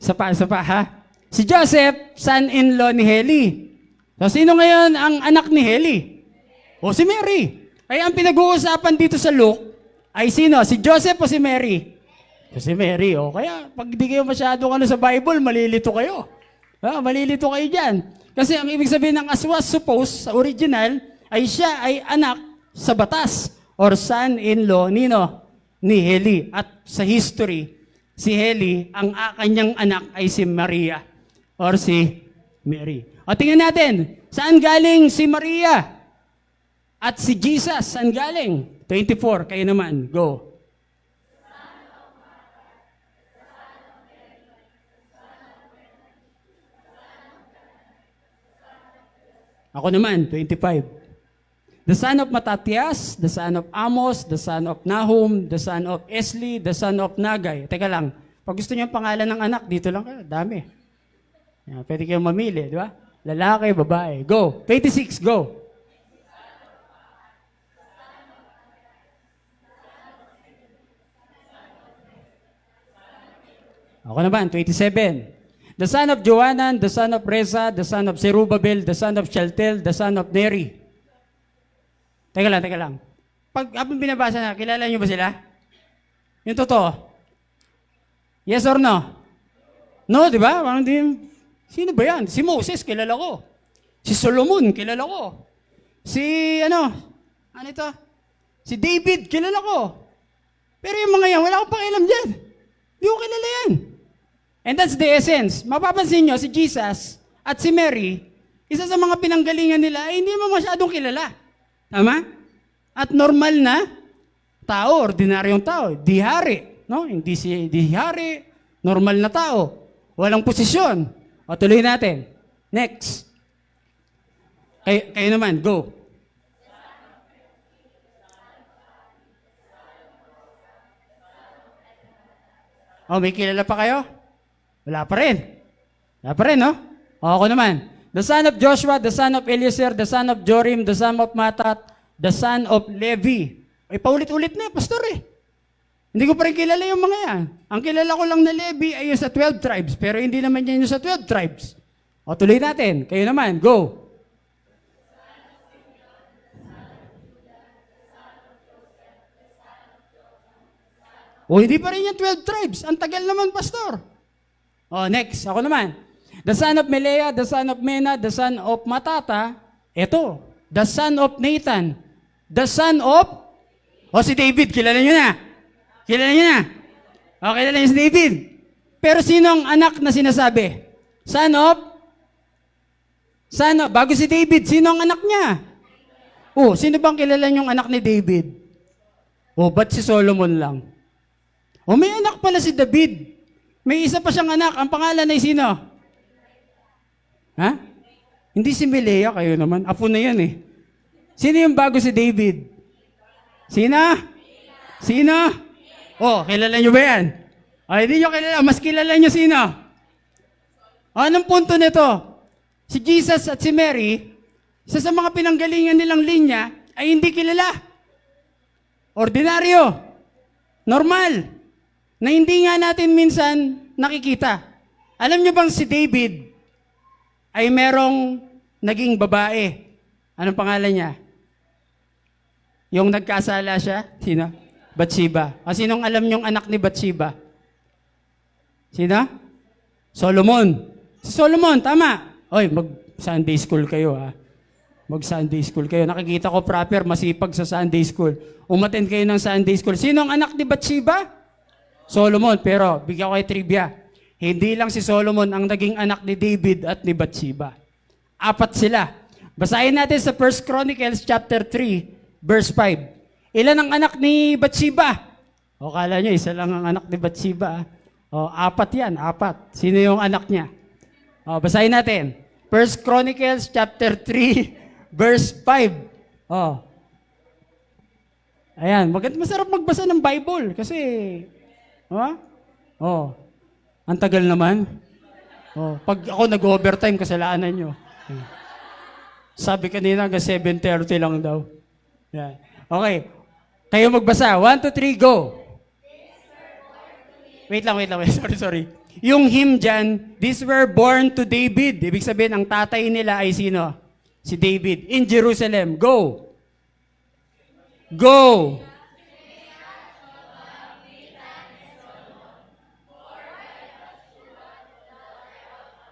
Isa pa ha. Si Joseph, son-in-law ni Heli. So, sino ngayon ang anak ni Heli? O si Mary. Kaya ang pinag-uusapan dito sa Luke ay sino? Si Joseph o si Mary? So, si Mary. O kaya pag di kayo masyadong sa Bible, malilito kayo. Malilito kayo dyan. Kasi ang ibig sabihin ng as was supposed sa original ay siya ay anak sa batas or son-in-law ni Heli. At sa history, si Heli, ang kanyang anak ay si Maria or si Mary. O tingnan natin, saan galing si Maria? At si Jesus, saan galing? 24, kayo naman, go. Ako naman, 25. The son of Matatias, the son of Amos, the son of Nahum, the son of Esli, the son of Nagay. Teka lang, pag gusto niyo ang pangalan ng anak, dito lang kayo, dami. Pwede kayong mamili, di ba? Lalaki, babae. Go. 26, go. Ako naman, 27. The son of Johanan, the son of Reza, the son of Zerubbabel, the son of Shaltel, the son of Neri. Teka lang. Pag habang binabasa na, kilala niyo ba sila? Yung totoo? Yes or no? No, di ba? Sino ba yan? Si Moses, kilala ko. Si Solomon, kilala ko. Si ano ito? Si David, kilala ko. Pero yung mga yan, wala akong pakialam dyan. Di ko kilala yan. And that's the essence. Mapapansin nyo, si Jesus at si Mary, isa sa mga pinanggalingan nila ay hindi mo masyadong kilala. Tama? At normal na tao, ordinaryong tao, di hari. No? Hindi si di hari, normal na tao. Walang posisyon. O tuloy natin. Next. Kayo naman, go. May kilala pa kayo? Wala pa rin, no? Ako naman. The son of Joshua, the son of Eliezer, the son of Jorim, the son of Matat, the son of Levi. Paulit-ulit na pastor Hindi ko pa rin kilala yung mga yan. Ang kilala ko lang na Levi ay yung sa 12 tribes, pero hindi naman yan yung sa 12 tribes. O tuloy natin. Kayo naman, go. Hindi pa rin yung 12 tribes. Ang tagal naman, pastor. Next. Ako naman. The son of Melea, the son of Mena, the son of Matata. Ito. The son of Nathan. The son of... si David. Kilala nyo na. Kilala nyo si David. Pero sino ang anak na sinasabi? Son of... Bago si David, sino ang anak niya? Sino bang kilala nyong anak ni David? Ba't si Solomon lang? May anak pala si David. May isa pa siyang anak. Ang pangalan ay sino? Hindi si Melea, kayo naman. Apo na yan Sino yung bago si David? Sino? Kilala nyo ba yan? Hindi nyo kilala. Mas kilala nyo sino? Anong punto nito? Si Jesus at si Mary, isa sa mga pinanggalingan nilang linya, ay hindi kilala. Ordinaryo. Normal. Na hindi nga natin minsan nakikita. Alam nyo bang si David ay merong naging babae? Anong pangalan niya? Yung nagkasala siya? Sino? Bathsheba. Sinong alam nyong anak ni Bathsheba? Sino? Solomon. Si Solomon, tama. Mag-Sunday school kayo Mag-Sunday school kayo. Nakikita ko proper, masipag sa Sunday school. Umattend kayo ng Sunday school. Sinong anak ni Bathsheba? Solomon. Pero, bigyan ko kayo trivia. Hindi lang si Solomon ang naging anak ni David at ni Bathsheba. 4 sila. Basahin natin sa 1 Chronicles chapter 3, verse 5. Ilan ang anak ni Bathsheba? Kala nyo, isa lang ang anak ni Bathsheba. 4 yan, 4. Sino yung anak niya? Basahin natin. 1 Chronicles chapter 3, verse 5. Ayan, masarap magbasa ng Bible kasi... ang tagal naman. Pag ako nag-overtime, kasalanan nyo. Sabi kanina, hanggang 7:30 lang daw. Yan. Okay. Kayo magbasa. 1, 2, 3, go. Wait lang. Sorry. Yung hymn dyan, these were born to David. Ibig sabihin, ang tatay nila ay sino? Si David. In Jerusalem. Go! Go!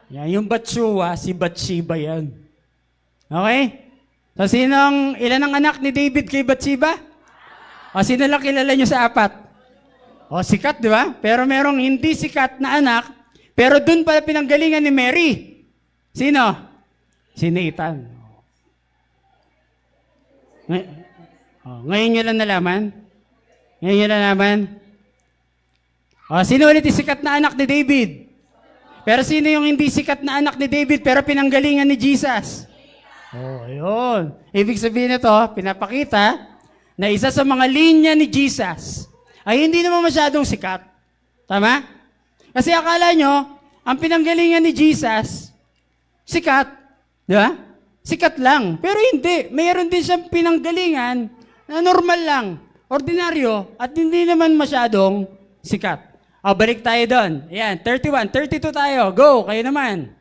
Yan, yung Bathsheba, si Bathsheba yan. Okay? So, ilan ang anak ni David kay Bathsheba? O, sino lang kilala nyo sa apat? O, sikat, di ba? Pero merong hindi sikat na anak, pero dun pala pinanggalingan ni Mary. Sino? Si Nathan. Ngayon nyo lang nalaman? Ngayon nyo lang nalaman? O, sino ulit yung sikat na anak ni David? Pero sino yung hindi sikat na anak ni David pero pinanggalingan ni Jesus? Oh, ayun. Ibig sabihin nito, pinapakita na isa sa mga linya ni Jesus ay hindi naman masyadong sikat. Tama? Kasi akala nyo, ang pinanggalingan ni Jesus, sikat. Di ba? Sikat lang. Pero hindi. Mayroon din siyang pinanggalingan na normal lang, ordinaryo, at hindi naman masyadong sikat. O, balik tayo doon. Ayan, 31, 32 tayo. Go, kayo naman.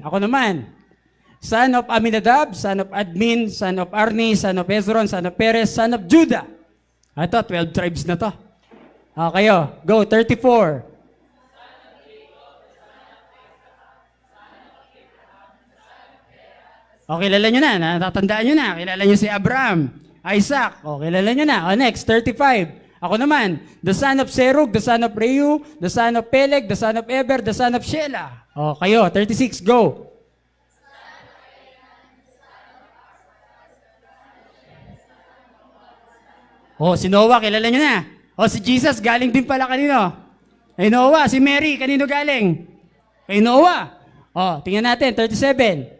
Ako naman. Son of Aminadab, son of Admin, son of Arni, son of Hezron, son of Perez, son of Judah. Ito, 12 tribes na to. O, kayo. Go, 34. O, kilala nyo na. Natatandaan nyo na. Kilala nyo si Abraham, Isaac. O, kilala nyo na. O, next, 35. Ako naman. The son of Serug, the son of Reu, the son of Peleg, the son of Eber, the son of Shelah. O, kayo. 36. Go. O, si Noah. Kilala nyo na. O, si Jesus. Galing din pala kanino? Kay Noah. Si Mary. Kanino galing? Kay Noah. O, tingnan natin. 37.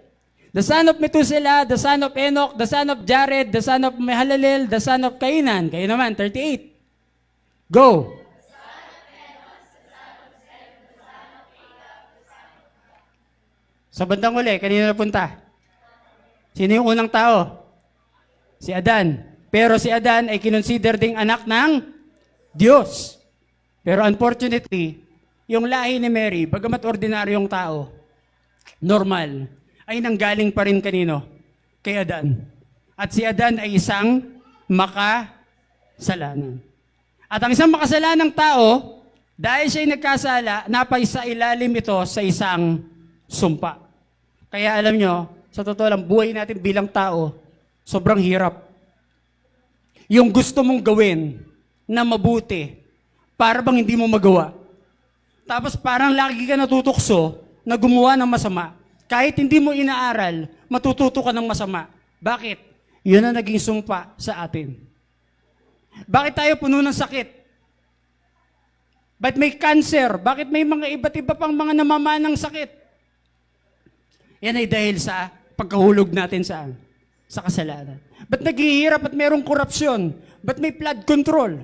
The son of Methuselah, the son of Enoch, the son of Jared, the son of Mahalalel, the son of Cainan. Kayo naman, 38. Go. Sa bandang uli, kanino napunta? Sino yung unang tao? Si Adan. Pero si Adan ay kinonsider ding anak ng Diyos. Pero unfortunately, yung lahi ni Mary, bagamat ordinaryong tao, normal, ay nanggaling pa rin kanino? Kay Adan. At si Adan ay isang makasalanan. At ang isang makasalanang tao, dahil siya'y nagkasala, napaisa ilalim ito sa isang sumpa. Kaya alam nyo, sa totoo lang, buhay natin bilang tao, sobrang hirap. Yung gusto mong gawin na mabuti, para bang hindi mo magawa. Tapos parang lagi ka natutukso na gumawa ng masama. Kahit hindi mo inaaral, matututo ka ng masama. Bakit? Yun ang naging sumpa sa atin. Bakit tayo puno ng sakit? Bakit may cancer? Bakit may mga iba't iba pang mga namamanang sakit? Yan ay dahil sa pagkahulog natin sa kasalanan. Ba't naghihirap at mayroong korupsyon? Ba't may flood control?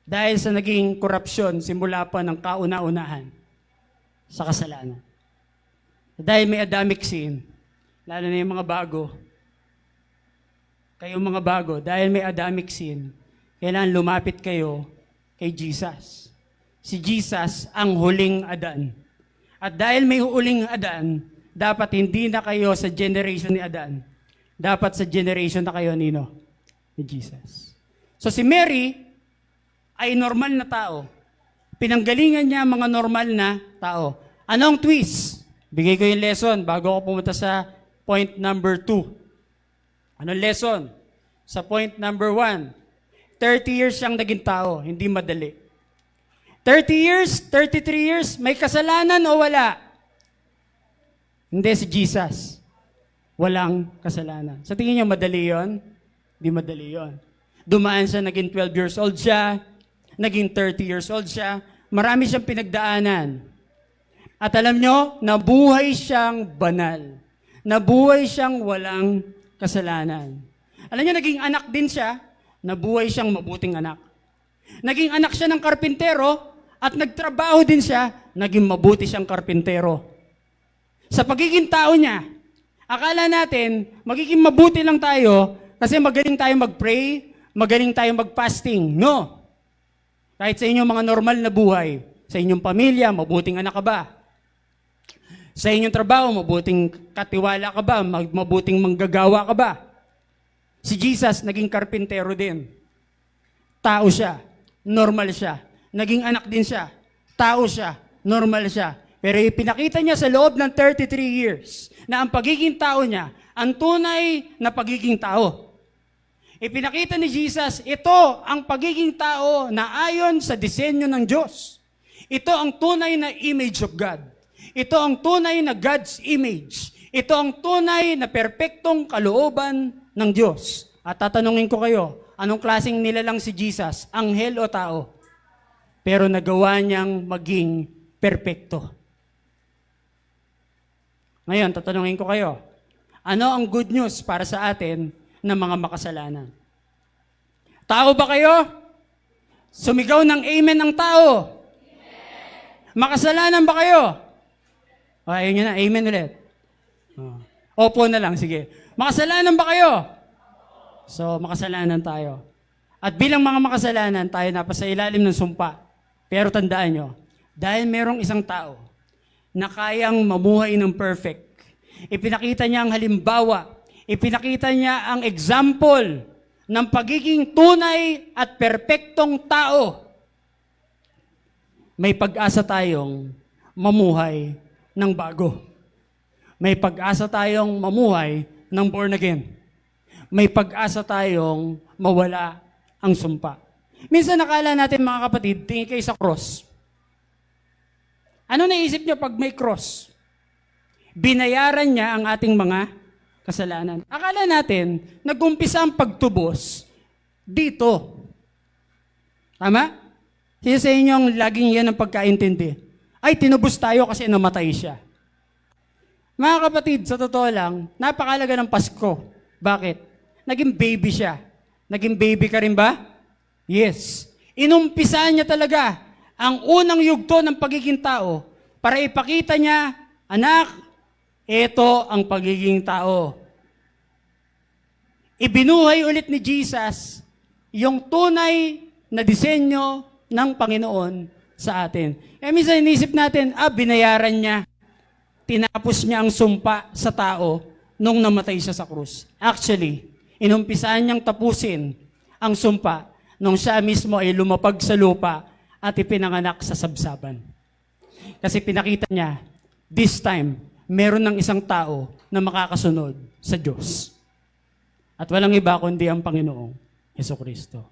Dahil sa naging korupsyon, simula pa ng kauna-unahan sa kasalanan. Dahil may Adamic sin, lalo na yung mga bago, kayong mga bago, dahil may Adamic sin, kailangan lumapit kayo kay Jesus. Si Jesus ang huling Adan. At dahil may huling Adan, dapat hindi na kayo sa generation ni Adan. Dapat sa generation na kayo nino? Ni Jesus. So si Mary ay normal na tao. Pinanggalingan niya mga normal na tao. Anong twist? Bigay ko yung lesson bago ako pumunta sa point number 2. Anong lesson? Sa point number 1, 30 years siyang naging tao, hindi madali. 30 years, 33 years, may kasalanan o wala? Hindi, si Jesus. Walang kasalanan. Sa tingin niyo, madali yon? Hindi madali yon. Dumaan siya, naging 12 years old siya, naging 30 years old siya, marami siyang pinagdaanan. At alam nyo, nabuhay siyang banal. Nabuhay siyang walang kasalanan. Alam nyo, naging anak din siya, nabuhay siyang mabuting anak. Naging anak siya ng karpintero, at nagtrabaho din siya, naging mabuti siyang karpintero. Sa pagiging tao niya, Akala natin, magiging mabuti lang tayo kasi magaling tayo mag-pray, magaling tayo mag-fasting. No. Kahit sa inyong mga normal na buhay, sa inyong pamilya, mabuting anak ka ba? Sa inyong trabaho, mabuting katiwala ka ba? Mabuting manggagawa ka ba? Si Jesus, naging karpintero din. Tao siya. Normal siya. Naging anak din siya. Tao siya. Normal siya. Pero ipinakita niya sa loob ng 33 years na ang pagiging tao niya, ang tunay na pagiging tao. Ipinakita ni Jesus, ito ang pagiging tao na ayon sa disenyo ng Diyos. Ito ang tunay na image of God. Ito ang tunay na God's image. Ito ang tunay na perpektong kalooban ng Diyos. At tatanungin ko kayo, anong klaseng nilalang si Jesus? Anghel o tao? Pero nagawa niyang maging perpekto. Ngayon, tatanungin ko kayo, ano ang good news para sa atin ng mga makasalanan? Tao ba kayo? Sumigaw ng amen ang tao. Makasalanan ba kayo? O, ayun nyo na, amen ulit. Opo na lang, sige. Makasalanan ba kayo? So, makasalanan tayo. At bilang mga makasalanan, tayo napasa ilalim ng sumpa. Pero tandaan nyo, dahil merong isang tao na kayang mamuhay ng perfect, ipinakita niya ang halimbawa, ipinakita niya ang example ng pagiging tunay at perpektong tao. May pag-asa tayong mamuhay ng bago. May pag-asa tayong mamuhay ng born again. May pag-asa tayong mawala ang sumpa. Minsan nakala natin mga kapatid, tingin kayo sa cross. Ano naisip niyo pag may cross? Binayaran niya ang ating mga kasalanan. Akala natin, nag-umpisa ang pagtubos dito. Tama? Siya sa inyong laging yan ang pagkaintindi. Ay, tinubos tayo kasi namatay siya. Mga kapatid, sa totoo lang, napakalaga ng Pasko. Bakit? Naging baby siya. Naging baby ka rin ba? Yes. Inumpisahan niya talaga ang unang yugto ng pagiging tao para ipakita niya, anak, ito ang pagiging tao. Ibinuhay ulit ni Jesus yung tunay na disenyo ng Panginoon sa atin. Kaya minsan inisip natin, binayaran niya. Tinapos niya ang sumpa sa tao nung namatay siya sa krus. Actually, inumpisahan niyang tapusin ang sumpa nung siya mismo ay lumapag sa lupa at ipinanganak sa sabsaban. Kasi pinakita niya, this time, meron ng isang tao na makakasunod sa Diyos. At walang iba kundi ang Panginoong Jesucristo.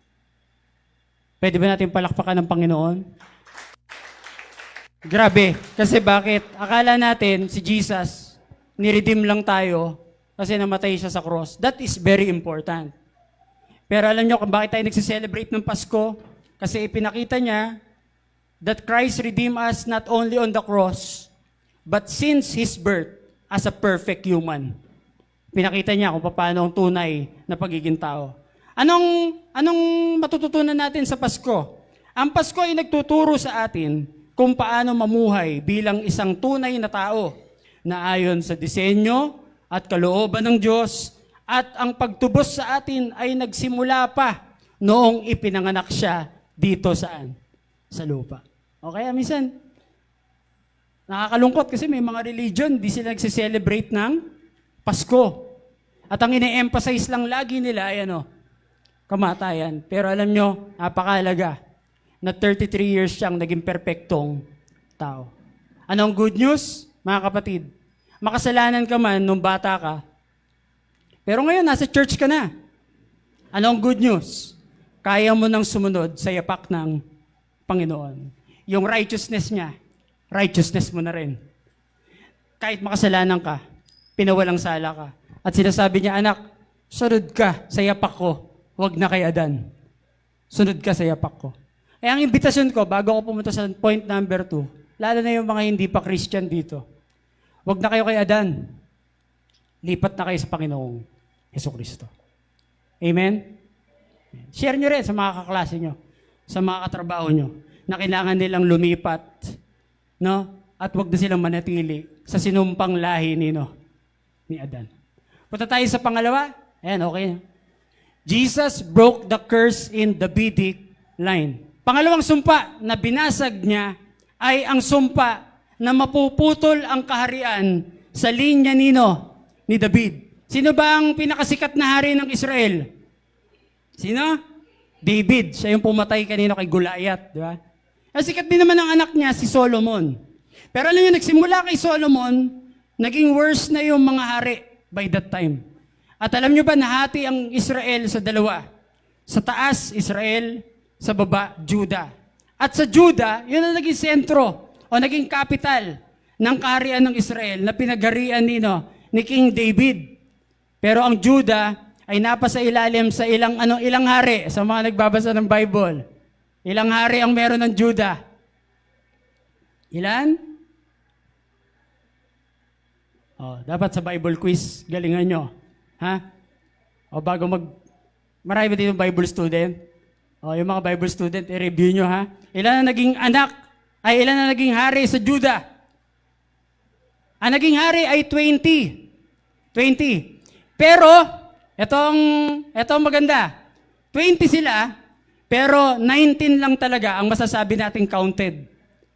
Pwede ba natin palakpakan ng Panginoon? Grabe. Kasi bakit? Akala natin si Jesus, niredeem lang tayo kasi namatay siya sa cross. That is very important. Pero alam nyo kung bakit tayo nagsiselebrate ng Pasko? Kasi ipinakita niya that Christ redeemed us not only on the cross, but since His birth as a perfect human. Pinakita niya kung paano ang tunay na pagiging tao. Anong matututunan natin sa Pasko? Ang Pasko ay nagtuturo sa atin kung paano mamuhay bilang isang tunay na tao na ayon sa disenyo at kalooban ng Diyos at ang pagtubos sa atin ay nagsimula pa noong ipinanganak siya dito saan? Sa lupa. Okay, minsan, nakakalungkot kasi may mga religion, di sila nagsiselebrate ng Pasko. At ang ine-emphasize lang lagi nila ay kamatayan. Pero alam nyo, napakalaga na 33 years siyang naging perpektong tao. Anong good news, mga kapatid? Makasalanan ka man nung bata ka, pero ngayon nasa church ka na. Anong good news? Kaya mo nang sumunod sa yapak ng Panginoon. Yung righteousness niya, righteousness mo na rin. Kahit makasalanan ka, pinawalang sala ka. At sinasabi niya, anak, sunod ka sa yapak ko, huwag na kay Adan. Sunod ka sa yapak ko. Kaya ang imbitasyon ko, bago ako pumunta sa point number 2, lalo na yung mga hindi pa Christian dito, huwag na kayo kay Adan. Lipat na kayo sa Panginoong Jesucristo. Amen? Share nyo rin sa mga kaklase nyo, sa mga katrabaho nyo, na kailangan nilang lumipat, no? At huwag na silang manatili sa sinumpang lahi nino. ni Adan. Punta tayo sa pangalawa. Ayan, okay. Jesus broke the curse in Davidic line. Pangalawang sumpa na binasag niya ay ang sumpa na mapuputol ang kaharian sa linya ni David. Sino ba ang pinakasikat na hari ng Israel? Sino? David. Siya yung pumatay kanino kay Goliath, di ba? Ang sikat din naman ang anak niya, si Solomon. Pero alam niyo, nagsimula kay Solomon, naging worse na yung mga hari by that time. At alam niyo ba, nahati ang Israel sa dalawa. Sa taas, Israel. Sa baba, Juda. At sa Juda, yun ang naging sentro o naging capital ng kaharian ng Israel na pinagharian ni King David. Pero ang Juda ay napasa ilalim sa ilang hari sa mga nagbabasa ng Bible. Ilang hari ang meron ng Juda? Ilan? Dapat sa Bible quiz, galingan nyo. Ha? Marami ba dito Bible student? Yung mga Bible student, i-review nyo ha. Ilan na naging ilan na naging hari sa Juda? Ang naging hari ay 20. Pero, etong maganda. 20 sila, pero 19 lang talaga ang masasabi nating counted.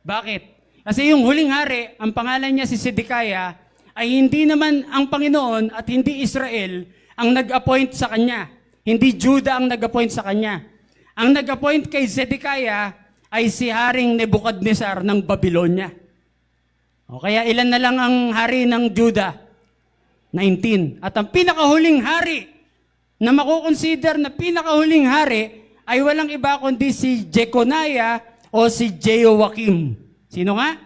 Bakit? Kasi yung huling hari, ang pangalan niya si Zedekiah, ay hindi naman ang Panginoon at hindi Israel ang nag-appoint sa kanya. Hindi Juda ang nag-appoint sa kanya. Ang nag-appoint kay Zedekiah ay si Haring Nebuchadnezzar ng Babylonia. Kaya ilan na lang ang hari ng Juda? 19. At ang pinakahuling hari na makukonsider na pinakahuling hari ay walang iba kundi si Jeconiah o si Jehoiakim. Sino nga?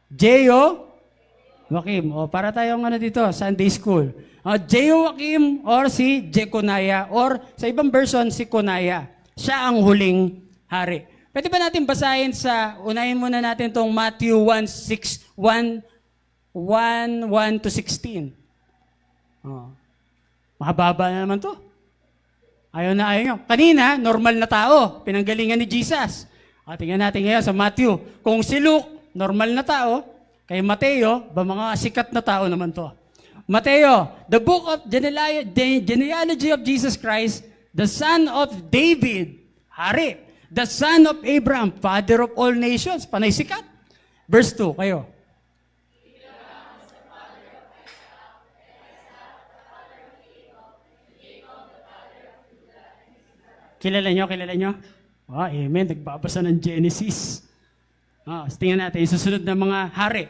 Jehoiakim. Para tayong dito, Sunday school. Jehoiakim or si Jeconiah or sa ibang version si Coniah. Siya ang huling hari. Pwede ba natin basahin unahin muna natin itong Matthew 1:1 to 16. Mahaba na naman to. Ayaw nyo. Kanina, normal na tao. Pinanggalingan ni Jesus. Tingnan natin ngayon sa Matthew. Kung si Luke, normal na tao. Kay Mateo, mga sikat na tao naman to. Mateo, the book of genealogy of Jesus Christ, the son of David, hari, the son of Abraham, father of all nations, panay sikat. Verse 2, kayo. Kilala nyo? Amen. Nagbabasa ng Genesis. Tingnan natin, susunod na mga hari.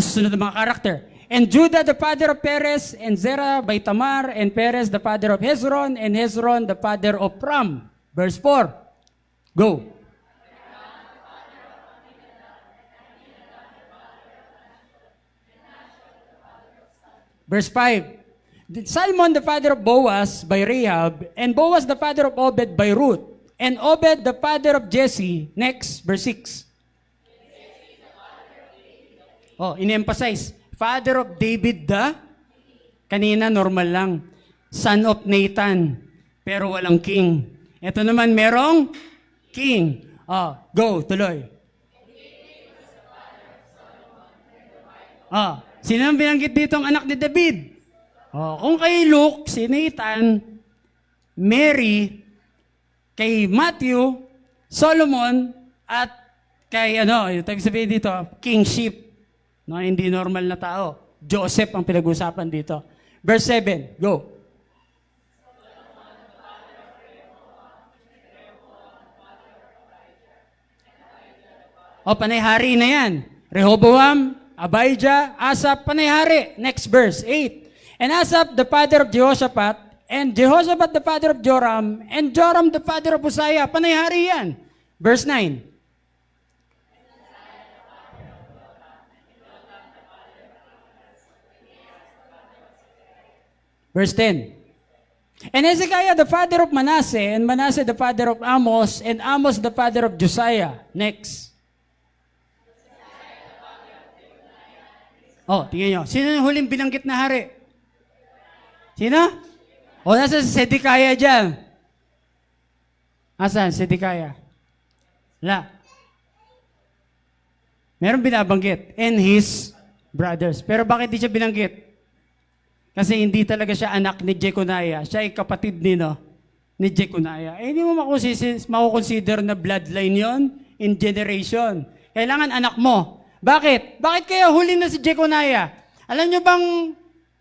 Susunod na mga karakter. And Judah, the father of Perez, and Zerah by Tamar, and Perez, the father of Hezron, and Hezron, the father of Ram. Verse 4. Go. Verse 5. Salmon, the father of Boaz, by Rahab, and Boaz, the father of Obed, by Ruth, and Obed, the father of Jesse. Next, verse 6. In-emphasize. Father of David kanina normal lang. Son of Nathan, pero walang king. Ito naman merong king. Go, tuloy. Sino ang binanggit dito ang anak ni David? Kung kay Luke, si Nathan, Mary, kay Matthew, Solomon, at kay yung sabihin dito, kingship. Hindi normal na tao. Joseph ang pinag-usapan dito. Verse 7, go. Panay hari na yan. Rehoboam, Abijah, Asaph, panay hari. Next verse, 8. And Asaph, the father of Jehoshaphat, and Jehoshaphat, the father of Joram, and Joram, the father of Uzziah, panay hari yan. Verse 9. Verse 10. And Hezekiah the father of Manasseh, and Manasseh the father of Amos, and Amos the father of Josiah. Next. Tingnan nyo. Sino yung huling binanggit na hari? Sino? Nasa si Zedekiah dyan. Asan? Zedekiah. Wala. Meron binabanggit. And his brothers. Pero bakit di siya binanggit? Kasi hindi talaga siya anak ni Jeconiah. Siya ay kapatid ni Jeconiah. Hindi mo makukonsider na bloodline yon in generation. Kailangan anak mo. Bakit? Bakit kaya huli na si Jeconiah? Alam nyo bang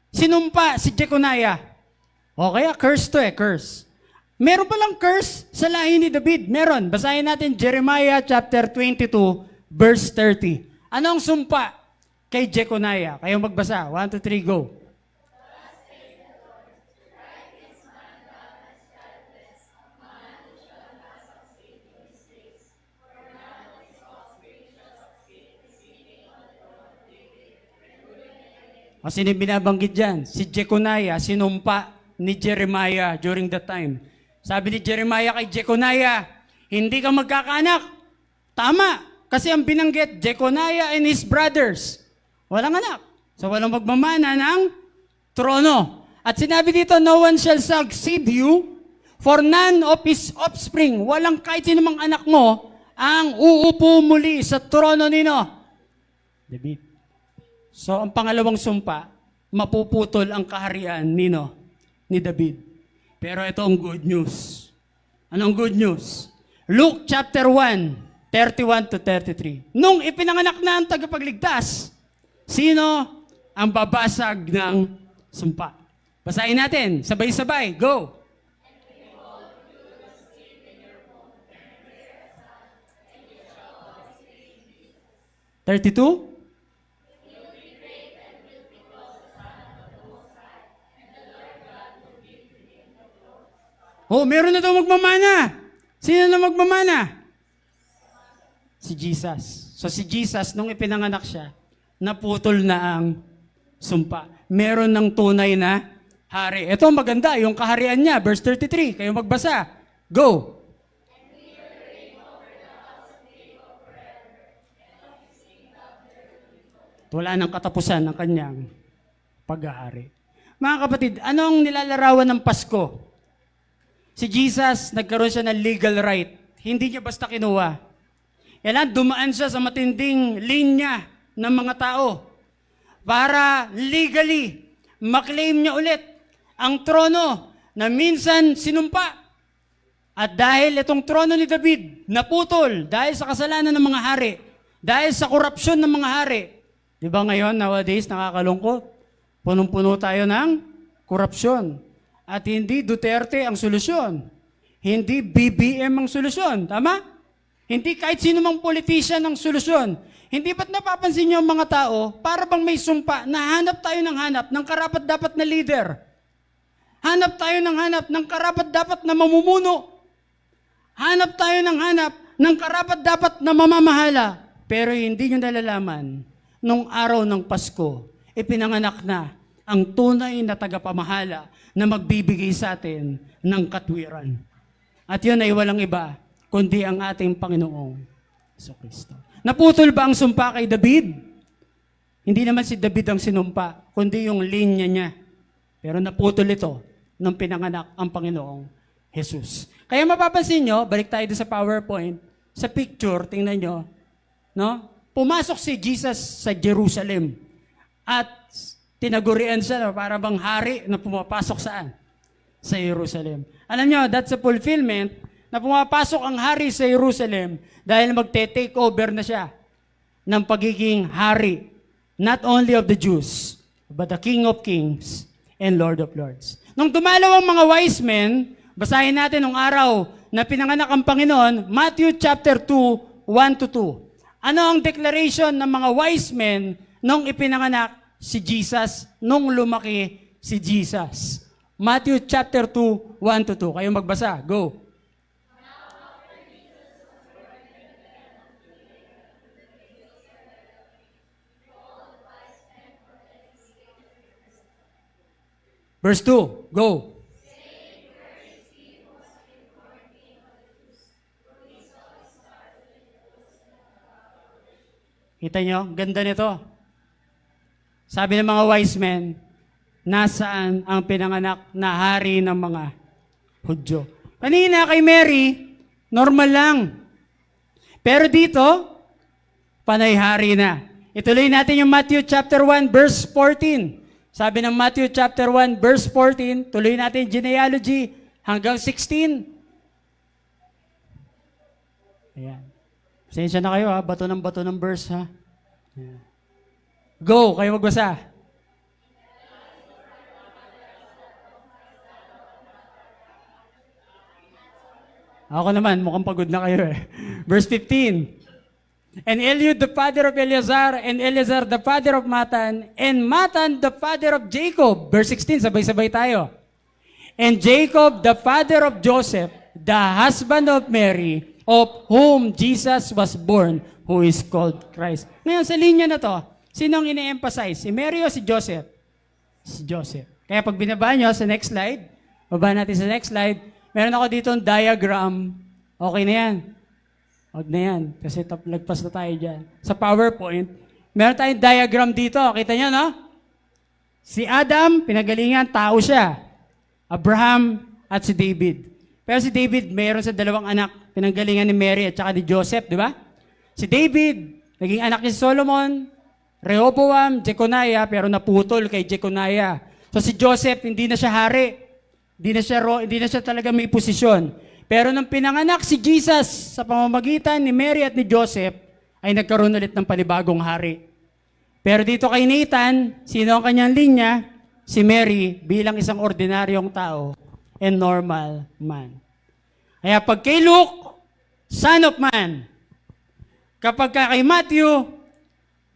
sinumpa si Jeconiah? O kaya curse to curse. Meron palang curse sa lahi ni David. Meron. Basahin natin Jeremiah chapter 22, verse 30. Ano ang sumpa kay Jeconiah? Kayo magbasa. 1, 2, 3, go. O sino yung binabanggit dyan? Si Jeconiah, sinumpa ni Jeremiah during that time. Sabi ni Jeremiah kay Jeconiah, hindi ka magkakaanak. Tama, kasi ang binanggit, Jeconiah and his brothers, walang anak. So walang magmamana ng trono. At sinabi dito, no one shall succeed you, for none of his offspring, walang kahit sinumang anak mo, ang uupo muli sa trono David. So, ang pangalawang sumpa, mapuputol ang kaharian ni David. Pero ito ang good news. Anong good news? Luke chapter 1, 31 to 33. Nung ipinanganak na ang tagapagligtas, sino ang babasag ng sumpa? Basahin natin, sabay-sabay, go! $32? Oh, meron na daw magmamana. Sino na magmamana? Si Jesus. So si Jesus, nung ipinanganak siya, naputol na ang sumpa. Meron ng tunay na hari. Ito maganda, yung kaharian niya, verse 33. Kayo magbasa. Go! Wala nang katapusan ng kanyang pag-aari. Mga kapatid, anong nilalarawan ng Pasko? Si Jesus, nagkaroon siya ng legal right. Hindi niya basta kinuha. Kailangan dumaan siya sa matinding linya ng mga tao para legally maklaim niya ulit ang trono na minsan sinumpa. At dahil itong trono ni David naputol dahil sa kasalanan ng mga hari, dahil sa korupsyon ng mga hari. Di ba ngayon, nowadays, nakakalungkot? Punong-puno tayo ng korupsyon. At hindi Duterte ang solusyon. Hindi BBM ang solusyon. Tama? Hindi kahit sino mang politician ang solusyon. Hindi ba't napapansin niyo ang mga tao, para bang may sumpa na hanap tayo ng hanap ng karapat-dapat na leader. Hanap tayo ng hanap ng karapat-dapat na mamumuno. Hanap tayo ng hanap ng karapat-dapat na mamamahala. Pero hindi niyo nalalaman, nung araw ng Pasko, ipinanganak na ang tunay na tagapamahala na magbibigay sa atin ng katwiran. At yun ay walang iba, kundi ang ating Panginoong Jesucristo. Naputol ba ang sumpa kay David? Hindi naman si David ang sinumpa, kundi yung linya niya. Pero naputol ito nung pinanganak ang Panginoong Jesus. Kaya mapapansin nyo, balik tayo sa PowerPoint, sa picture, tingnan nyo, no? Pumasok si Jesus sa Jerusalem at tinagurian siya para bang hari na pumapasok saan? Sa Jerusalem. Alam nyo, that's a fulfillment na pumapasok ang hari sa Jerusalem dahil magte-take over na siya ng pagiging hari, not only of the Jews, but the King of Kings and Lord of Lords. Nung dumalaw ang mga wise men, basahin natin nung araw na pinanganak ang Panginoon, Matthew chapter 2, 1 to 2. Ano ang declaration ng mga wise men nung ipinanganak si Jesus, nung lumaki si Jesus? Matthew chapter 2, 1 to 2. Kayo magbasa. Go. Verse 2. Go. Kita nyo? Ganda nito. Sabi ng mga wise men, nasaan ang pinanganak na hari ng mga Hudyo? Kanina kay Mary, normal lang. Pero dito, panay hari na. Ituloy natin yung Matthew chapter 1 verse 14. Sabi ng Matthew chapter 1 verse 14, tuloy natin yung genealogy hanggang 16. Ayan. Pasensya na kayo ha, bato ng verse ha. Ayan. Go, kayo magbasa. Ako naman, mukhang pagod na kayo eh. Verse 15. And Eliud the father of Eleazar, and Eleazar the father of Matan, and Matan the father of Jacob. Verse 16, sabay-sabay tayo. And Jacob the father of Joseph, the husband of Mary, of whom Jesus was born, who is called Christ. Ngayon, sa linya na to, sinong ine-emphasize? Si Mary o si Joseph? Si Joseph. Kaya pag binaba nyo sa next slide, baba natin sa next slide, meron ako dito ang diagram. Okay na yan. Huwag na yan. Kasi lagpas na tayo dyan. Sa PowerPoint, meron tayong diagram dito. Kita nyo, no? Si Adam, pinagalingan, tao siya. Abraham at si David. Pero si David, meron sa dalawang anak. Pinagalingan ni Mary at saka ni Joseph, di ba? Si David, naging anak ni Solomon, Rehoboam, Jeconiah, pero naputol kay Jeconiah. So si Joseph, hindi na siya hari. Hindi na siya talaga may posisyon. Pero nung pinanganak si Jesus sa pamamagitan ni Mary at ni Joseph, ay nagkaroon ulit ng panibagong hari. Pero dito kay Nathan, sino ang kanyang linya? Si Mary bilang isang ordinaryong tao and normal man. Kaya pag kay Luke, son of man. Kapag kay Matthew,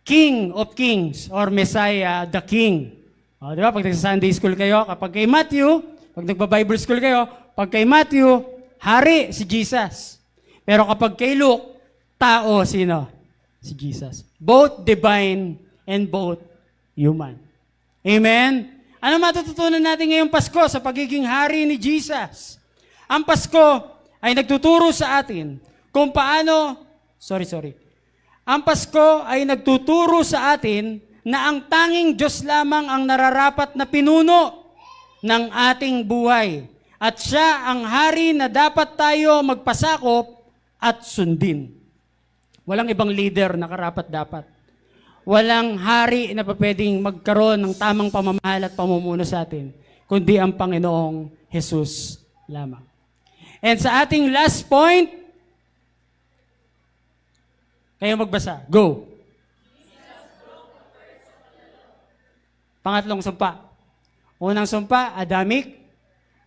King of Kings or Messiah, the King. O, di ba? Pag nagsa-Sunday school kayo, kapag kay Matthew, pag nagba-Bible school kayo, pag kay Matthew, hari si Jesus. Pero kapag kay Luke, tao sino? Si Jesus. Both divine and both human. Amen? Ano matututunan natin ngayong Pasko sa pagiging hari ni Jesus? Ang Pasko ay nagtuturo sa atin kung paano, Ang Pasko ay nagtuturo sa atin na ang tanging Diyos lamang ang nararapat na pinuno ng ating buhay. At siya ang hari na dapat tayo magpasakop at sundin. Walang ibang leader na karapat-dapat. Walang hari na pwedeng magkaroon ng tamang pamamahal at pamumuno sa atin, kundi ang Panginoong Jesus lamang. And sa ating last point, kayo magbasa. Go! Pangatlong sumpa. Unang sumpa, Adamic.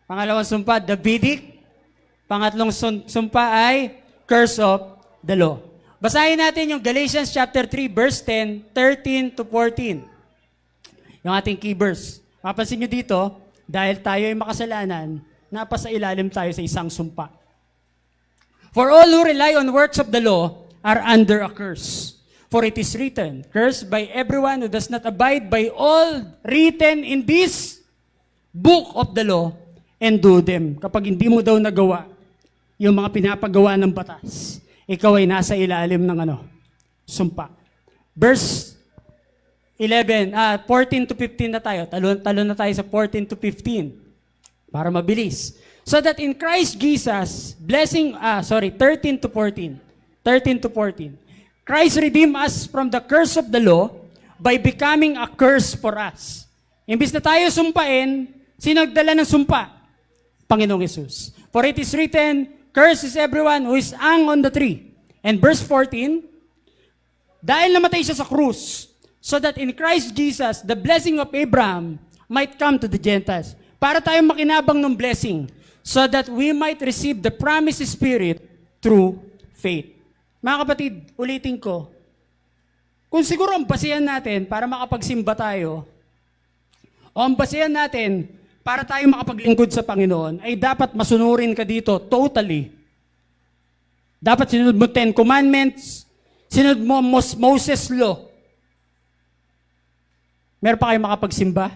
Pangalawang sumpa, Davidic. Pangatlong sumpa ay curse of the law. Basahin natin yung Galatians chapter 3, verse 10, 13 to 14. Yung ating key verse. Mapansin nyo dito, dahil tayo ay makasalanan, napasa ilalim tayo sa isang sumpa. For all who rely on works of the law are under a curse. For it is written, cursed by everyone who does not abide by all written in this book of the law and do them. Kapag hindi mo daw nagawa yung mga pinapagawa ng batas, ikaw ay nasa ilalim ng sumpa. Verse 14 to 15 na tayo. Talon na tayo sa 14 to 15 para mabilis. So that in Christ Jesus, 13 to 14. 13 to 14. Christ redeemed us from the curse of the law by becoming a curse for us. Imbis na tayo sumpain, sino nagdala ng sumpa? Panginoong Yesus. For it is written, cursed is everyone who is hung on the tree. And verse 14, dahil namatay siya sa krus, so that in Christ Jesus, the blessing of Abraham might come to the Gentiles. Para tayo makinabang ng blessing, so that we might receive the promised Spirit through faith. Mga kapatid, ulitin ko, kung siguro ang basihan natin para makapagsimba tayo, o ang basihan natin para tayo makapaglingkod sa Panginoon, ay dapat masunurin ka dito totally. Dapat sinunod mo 10 Commandments, sinunod mo Moses' Law. Meron pa kayo makapagsimba?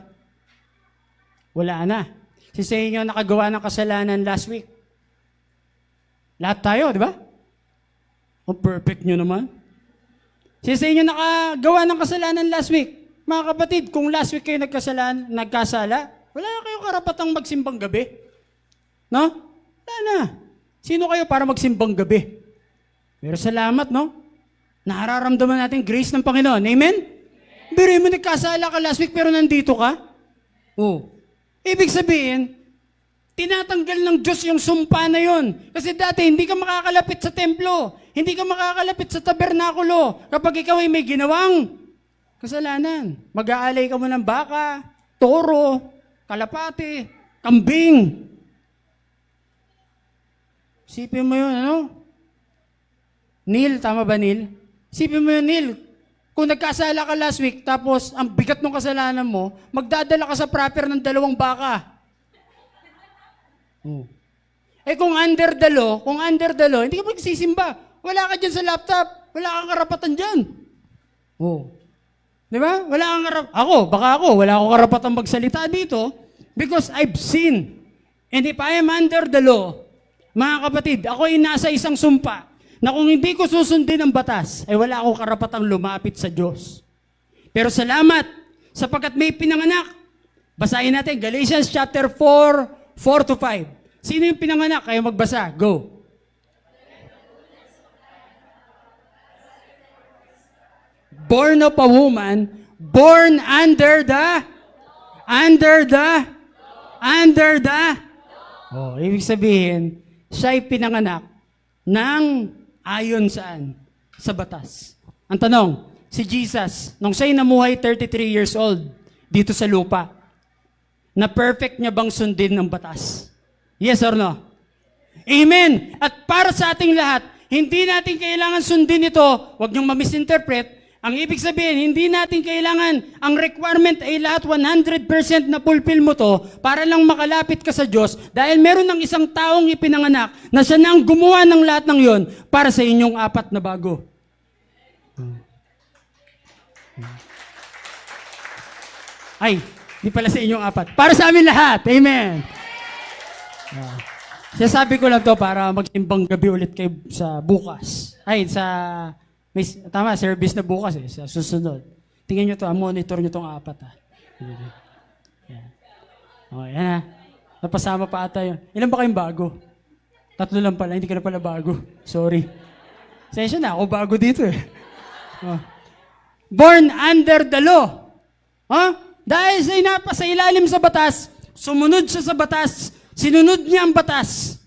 Wala na. Sa inyo nakagawa ng kasalanan last week. Lahat tayo, di ba? Oh, perfect nyo naman. Sa inyo nakagawa ng kasalanan last week. Mga kapatid, kung last week kayo nagkasala, wala na kayong karapatang magsimbang gabi. No? Wala na. Sino kayo para magsimbang gabi? Pero salamat, no? Nararamdaman natin grace ng Panginoon. Amen? Pero mo nagkasala ka last week pero nandito ka? Oh. Ibig sabihin, tinatanggal ng Diyos yung sumpa na yon. Kasi dati, hindi ka makakalapit sa templo. Hindi ka makakalapit sa tabernakulo kapag ikaw ay may ginawang kasalanan. Mag-aalay ka mo ng baka, toro, kalapate, kambing. Sipin mo yun, ano? Neil, tama ba Neil? Sipin mo yun, Neil. Kung nagkasala ka last week, tapos ang bigat ng kasalanan mo, magdadala ka sa proper ng 2 baka. Oh. Eh kung under the law, hindi ka magsisimba. Wala ka dyan sa laptop. Wala kang karapatan dyan. Oh. Di ba? Wala kang wala akong karapatan magsalita dito because I've sinned. And if I am under the law, mga kapatid, ako ay nasa isang sumpa na kung hindi ko susundin ang batas, ay wala akong karapatang lumapit sa Diyos. Pero salamat, sapagkat may pinanganak. Basahin natin, Galatians chapter 4, 4-5. Sino yung pinanganak? Kayo magbasa. Go. Born of a woman, born under the. Oh, ibig sabihin, siya'y pinanganak ng ayon saan? Sa batas. Ang tanong, si Jesus, nung siya'y namuhay 33 years old, dito sa lupa, na perfect niya bang sundin ng batas? Yes or no? Amen! At para sa ating lahat, hindi natin kailangan sundin ito, huwag niyong ma-misinterpret. Ang ibig sabihin, hindi natin kailangan, ang requirement ay lahat 100% na fulfill mo to para lang makalapit ka sa Diyos dahil meron ng isang taong ipinanganak na siya na ang gumawa ng lahat ng yon para sa inyong 4 na bago. Ay, di pala sa inyong 4. Para sa amin lahat. Amen. Sasabi ko lang to para magsimbang gabi ulit kayo sa bukas. Ay, tama, service na bukas sa susunod. Tingnan nyo to, monitor nyo tong 4 Yan. Okay, yan ha. Napasama pa ata yun. Ilan ba kayong bago? 3 lang pala, hindi ka na pala bago. Sorry. Sensya na, ako bago dito eh. Oh. Born under the law. Dahil sa ilalim sa batas, sumunod siya sa batas, sinunod niya ang batas.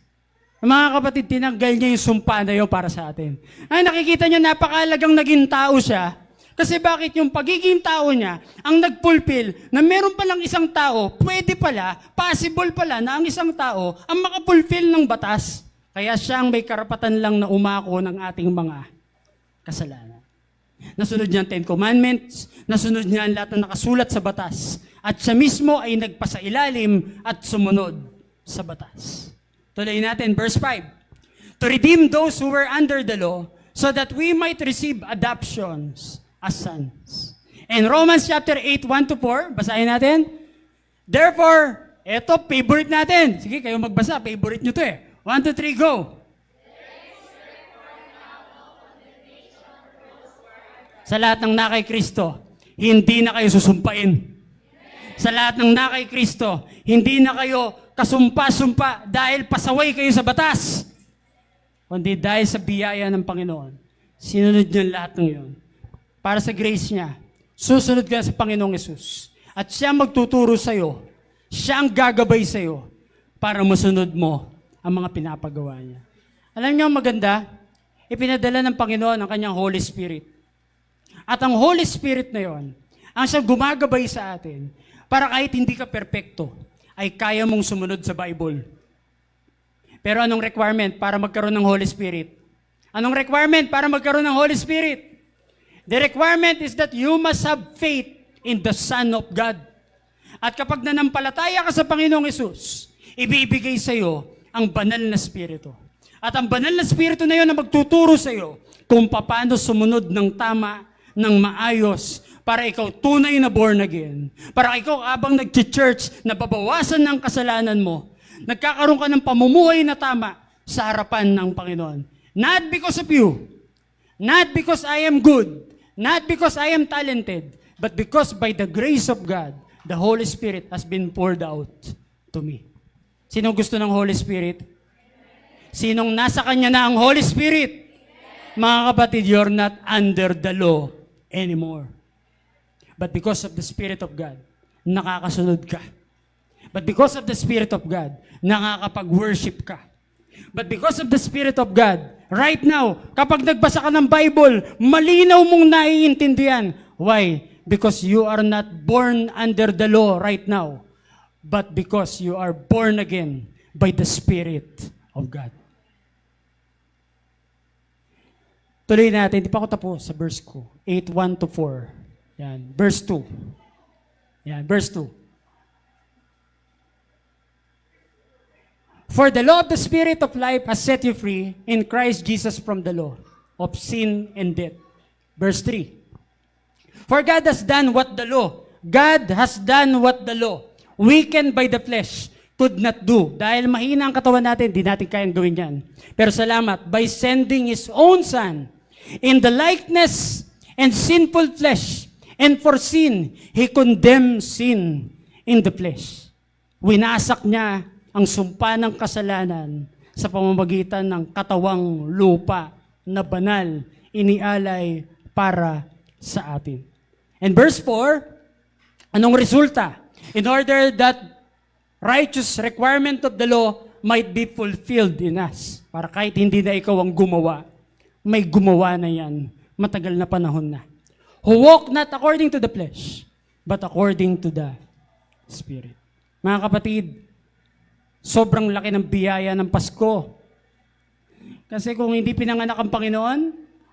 Mga kapatid, tinanggal niya yung sumpa na yun para sa atin. Ay, nakikita niyo, napakalagang naging tao siya. Kasi bakit yung pagiging tao niya, ang nag-fulfill na meron palang isang tao, pwede pala, possible pala na ang isang tao ang makapulfill ng batas. Kaya siya ang may karapatan lang na umako ng ating mga kasalanan. Nasunod niya ang 10 Commandments, nasunod niya ang lahat na nakasulat sa batas. At siya mismo ay nagpasailalim at sumunod sa batas. Tuloy natin, verse 5. To redeem those who were under the law, so that we might receive adoptions as sons. And Romans chapter 8, 1-4, basahin natin. Therefore, eto, favorite natin. Sige, kayo magbasa, favorite nyo to eh. 1, 2, 3, go. Sa lahat ng nakay Kristo, hindi na kayo susumpain. Sa lahat ng nakay Kristo, hindi na kayo kasumpa-sumpa dahil pasaway kayo sa batas. Kundi dahil sa biyaya ng Panginoon, sinunod niya lahat ng yun. Para sa grace niya, susunod ka sa Panginoong Yesus. At siya magtuturo sa'yo, siya ang gagabay sa'yo para masunod mo ang mga pinapagawa niya. Alam niyo ang maganda? Ipinadala ng Panginoon ang kanyang Holy Spirit. At ang Holy Spirit na yon, ang siyang gumagabay sa atin para kahit hindi ka perpekto, ay kaya mong sumunod sa Bible. Pero anong requirement para magkaroon ng Holy Spirit? Anong requirement para magkaroon ng Holy Spirit? The requirement is that you must have faith in the Son of God. At kapag nanampalataya ka sa Panginoong Yesus, ibibigay sa iyo ang banal na Espiritu. At ang banal na Espiritu na yun na magtuturo sa iyo kung paano sumunod ng tama, ng maayos, para ikaw tunay na born again. Para ikaw habang nag-church, nababawasan ng kasalanan mo, nagkakaroon ka ng pamumuhay na tama sa harapan ng Panginoon. Not because of you, not because I am good, not because I am talented, but because by the grace of God, the Holy Spirit has been poured out to me. Sino gusto ng Holy Spirit? Sinong nasa kanya na ang Holy Spirit? Mga kapatid, you're not under the law anymore. But because of the Spirit of God, nakakasunod ka. But because of the Spirit of God, nakakapag-worship ka. But because of the Spirit of God, right now, kapag nagbasa ka ng Bible, malinaw mong naiintindihan. Why? Because you are not born under the law right now, but because you are born again by the Spirit of God. Tuloy natin, hindi pa ako tapos sa verse ko. 8:1 to 4. Yan, verse 2. Yan, verse 2. For the law of the Spirit of life has set you free in Christ Jesus from the law of sin and death. Verse 3. For God has done what the law, weakened by the flesh, could not do. Dahil mahina ang katawan natin, di natin kayang gawin yan. Pero salamat, by sending His own Son in the likeness and sinful flesh, and for sin, He condemned sin in the flesh. Winasak niya ang sumpa ng kasalanan sa pamamagitan ng katawang lupa na banal, inialay para sa atin. And verse 4, anong resulta? In order that righteous requirement of the law might be fulfilled in us. Para kahit hindi na ikaw ang gumawa, may gumawa na yan. Matagal na panahon na. Who walk not according to the flesh, but according to the Spirit. Mga kapatid, sobrang laki ng biyaya ng Pasko. Kasi kung hindi pinanganak ang Panginoon,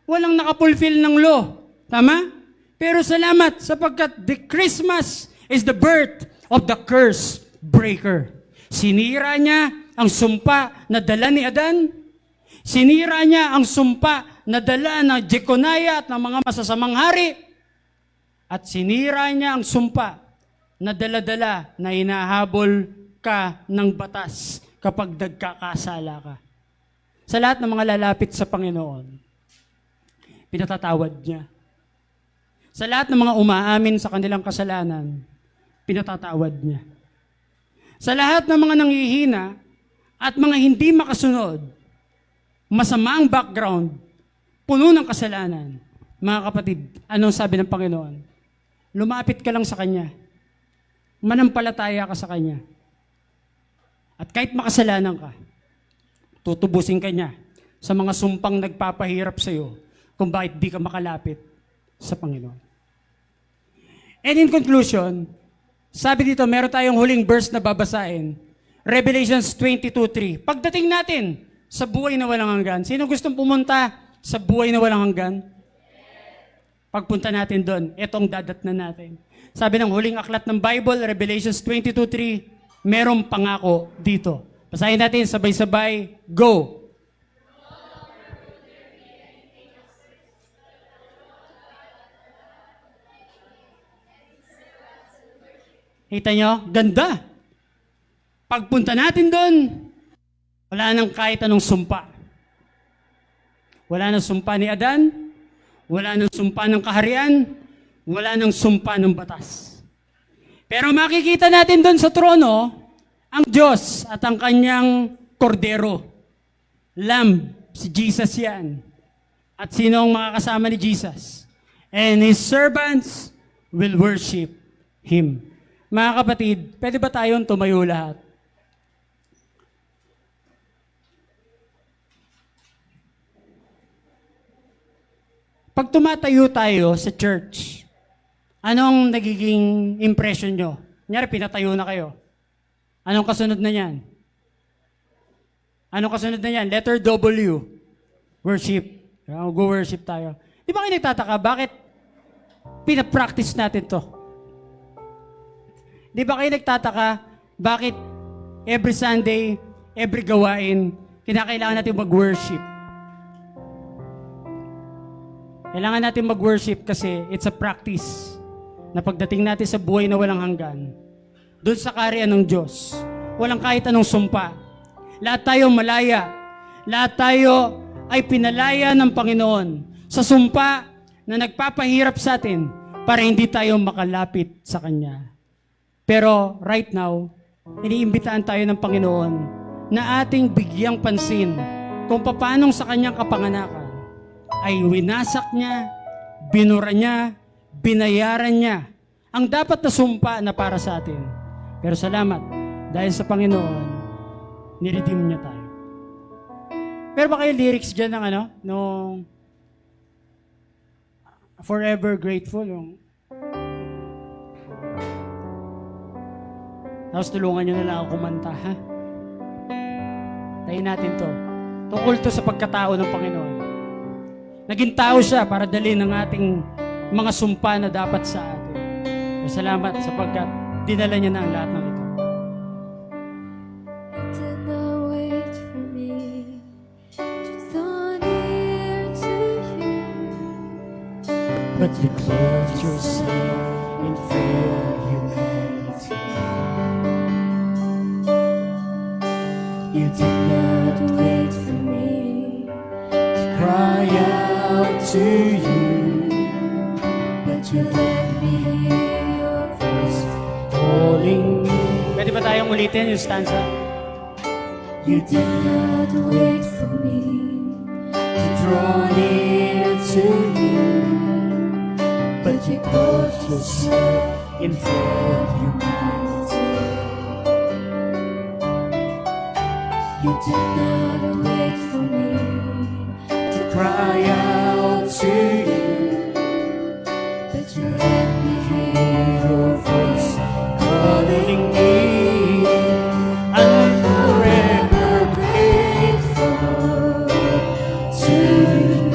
walang nakapulfill ng law. Tama? Pero salamat sapagkat the Christmas is the birth of the curse breaker. Sinira niya ang sumpa na dala ni Adan. Sinira niya ang sumpa na dala ng Jeconiah at ng mga masasamang hari. At sinira niya ang sumpa na dala-dala na hinahabol ka ng batas kapag nagkakasala ka. Sa lahat ng mga lalapit sa Panginoon, pinatatawad niya. Sa lahat ng mga umaamin sa kanilang kasalanan, pinatatawad niya. Sa lahat ng mga nanghihina at mga hindi makasunod, masamaang background, puno ng kasalanan, mga kapatid, anong sabi ng Panginoon? Lumapit ka lang sa Kanya. Manampalataya ka sa Kanya. At kahit makasalanan ka, tutubusin ka niya sa mga sumpang nagpapahirap sa iyo kung bakit di ka makalapit sa Panginoon. And in conclusion, sabi dito, meron tayong huling verse na babasahin. Revelations 22:3. Pagdating natin sa buhay na walang hanggan, sino gustong pumunta sa buhay na walang hanggan? Pagpunta natin doon, etong dadatnan natin. Sabi ng huling aklat ng Bible, Revelations 22:3, merong pangako dito. Basahin natin sabay-sabay. Go! Kita nyo? Ganda. Pagpunta natin doon, wala nang kahit anong sumpa. Wala nang sumpa ni Adan, wala nang sumpa ng kaharian, wala nang sumpa ng batas. Pero makikita natin doon sa trono, ang Diyos at ang kanyang kordero. Lamb, si Jesus yan. At sino ang makakasama ni Jesus? And His servants will worship Him. Mga kapatid, pwede ba tayong tumayo lahat? Pag tumatayo tayo sa church, anong nagiging impression nyo? Kunyari, pinatayo na kayo. Anong kasunod na yan? Anong kasunod na yan? Letter W. Worship. Go worship tayo. Di ba kayo nagtataka? Bakit pinapractice natin to? Di ba kayo nagtataka? Bakit every Sunday, every gawain, kinakailangan natin mag-worship? Kailangan natin mag-worship kasi it's a practice na pagdating natin sa buhay na walang hanggan, doon sa kaharian ng Diyos, walang kahit anong sumpa. Lahat tayo malaya. Lahat tayo ay pinalaya ng Panginoon sa sumpa na nagpapahirap sa atin para hindi tayo makalapit sa Kanya. Pero right now, iniimbitahan tayo ng Panginoon na ating bigyang pansin kung paanong sa Kanyang kapanganakan ay winasak niya, binura niya, binayaran niya ang dapat na sumpa na para sa atin. Pero salamat, dahil sa Panginoon, niredeem niya tayo. Pero ba kayo lyrics dyan ng nung Forever Grateful, yung tapos tulungan nyo na lang ako kumanta, ha? Tayo natin to. Tungkol to sa pagkatao ng Panginoon. Naging tao siya para dalhin ang ating mga sumpa na dapat sa atin. Salamat sapagkat dinala niya na ang lahat ng ito. Did not wait for me to draw near to you. But you clothed yourself in frail humanity. You did not wait for me to cry out to you, but you let me hear your voice calling me. Pwede ba tayong ulitin yung stanza? You did not wait for me to draw near to you, but you clothed yourself in frail humanity. You did not wait for me to cry out to you, but you let me hear your voice calling me. I'm forever grateful to you.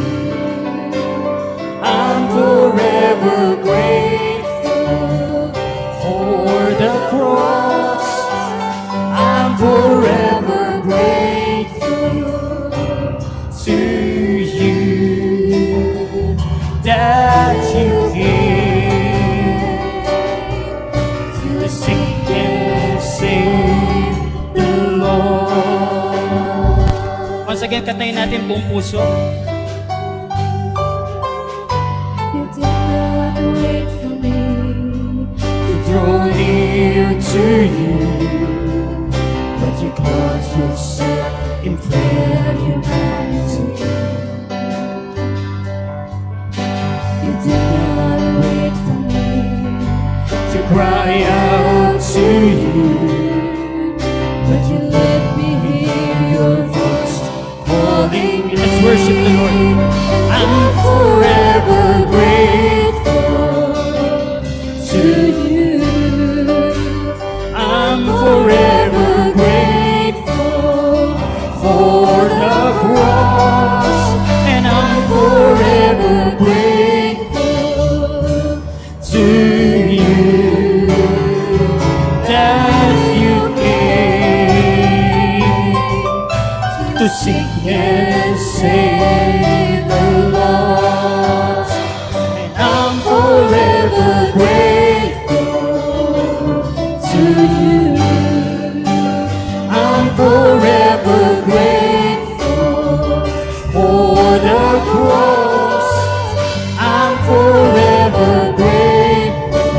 I'm forever grateful for the cross. I'm forever grateful to you that you came to seek and save the Lord. Once again, kantayin natin buong puso. You did not wait for me To draw near to you, but you clothed yourself in frail humanity. You did not wait for me To cry out to you, but you let me hear your voice calling me. Let's worship the Lord. I'm forever grateful to you. I'm forever grateful for the cross, and I'm forever grateful to you that you came to seek and save the lost, and I'm forever grateful to you. I'm forever grateful for the cross. I'm forever grateful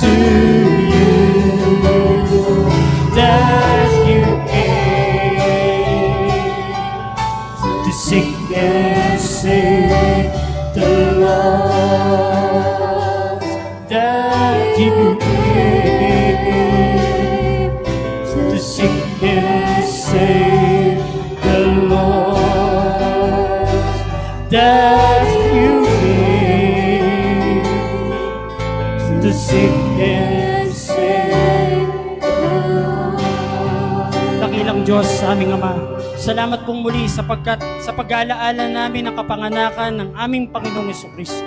to you that you came to seek and save the lost. That you came to seek and save the lost. That you came to seek and save the lost. Dakilang Diyos, aming Ama, salamat pong muli sapagkat sa pag-aalaala namin ang kapanganakan ng aming Panginoong Jesucristo.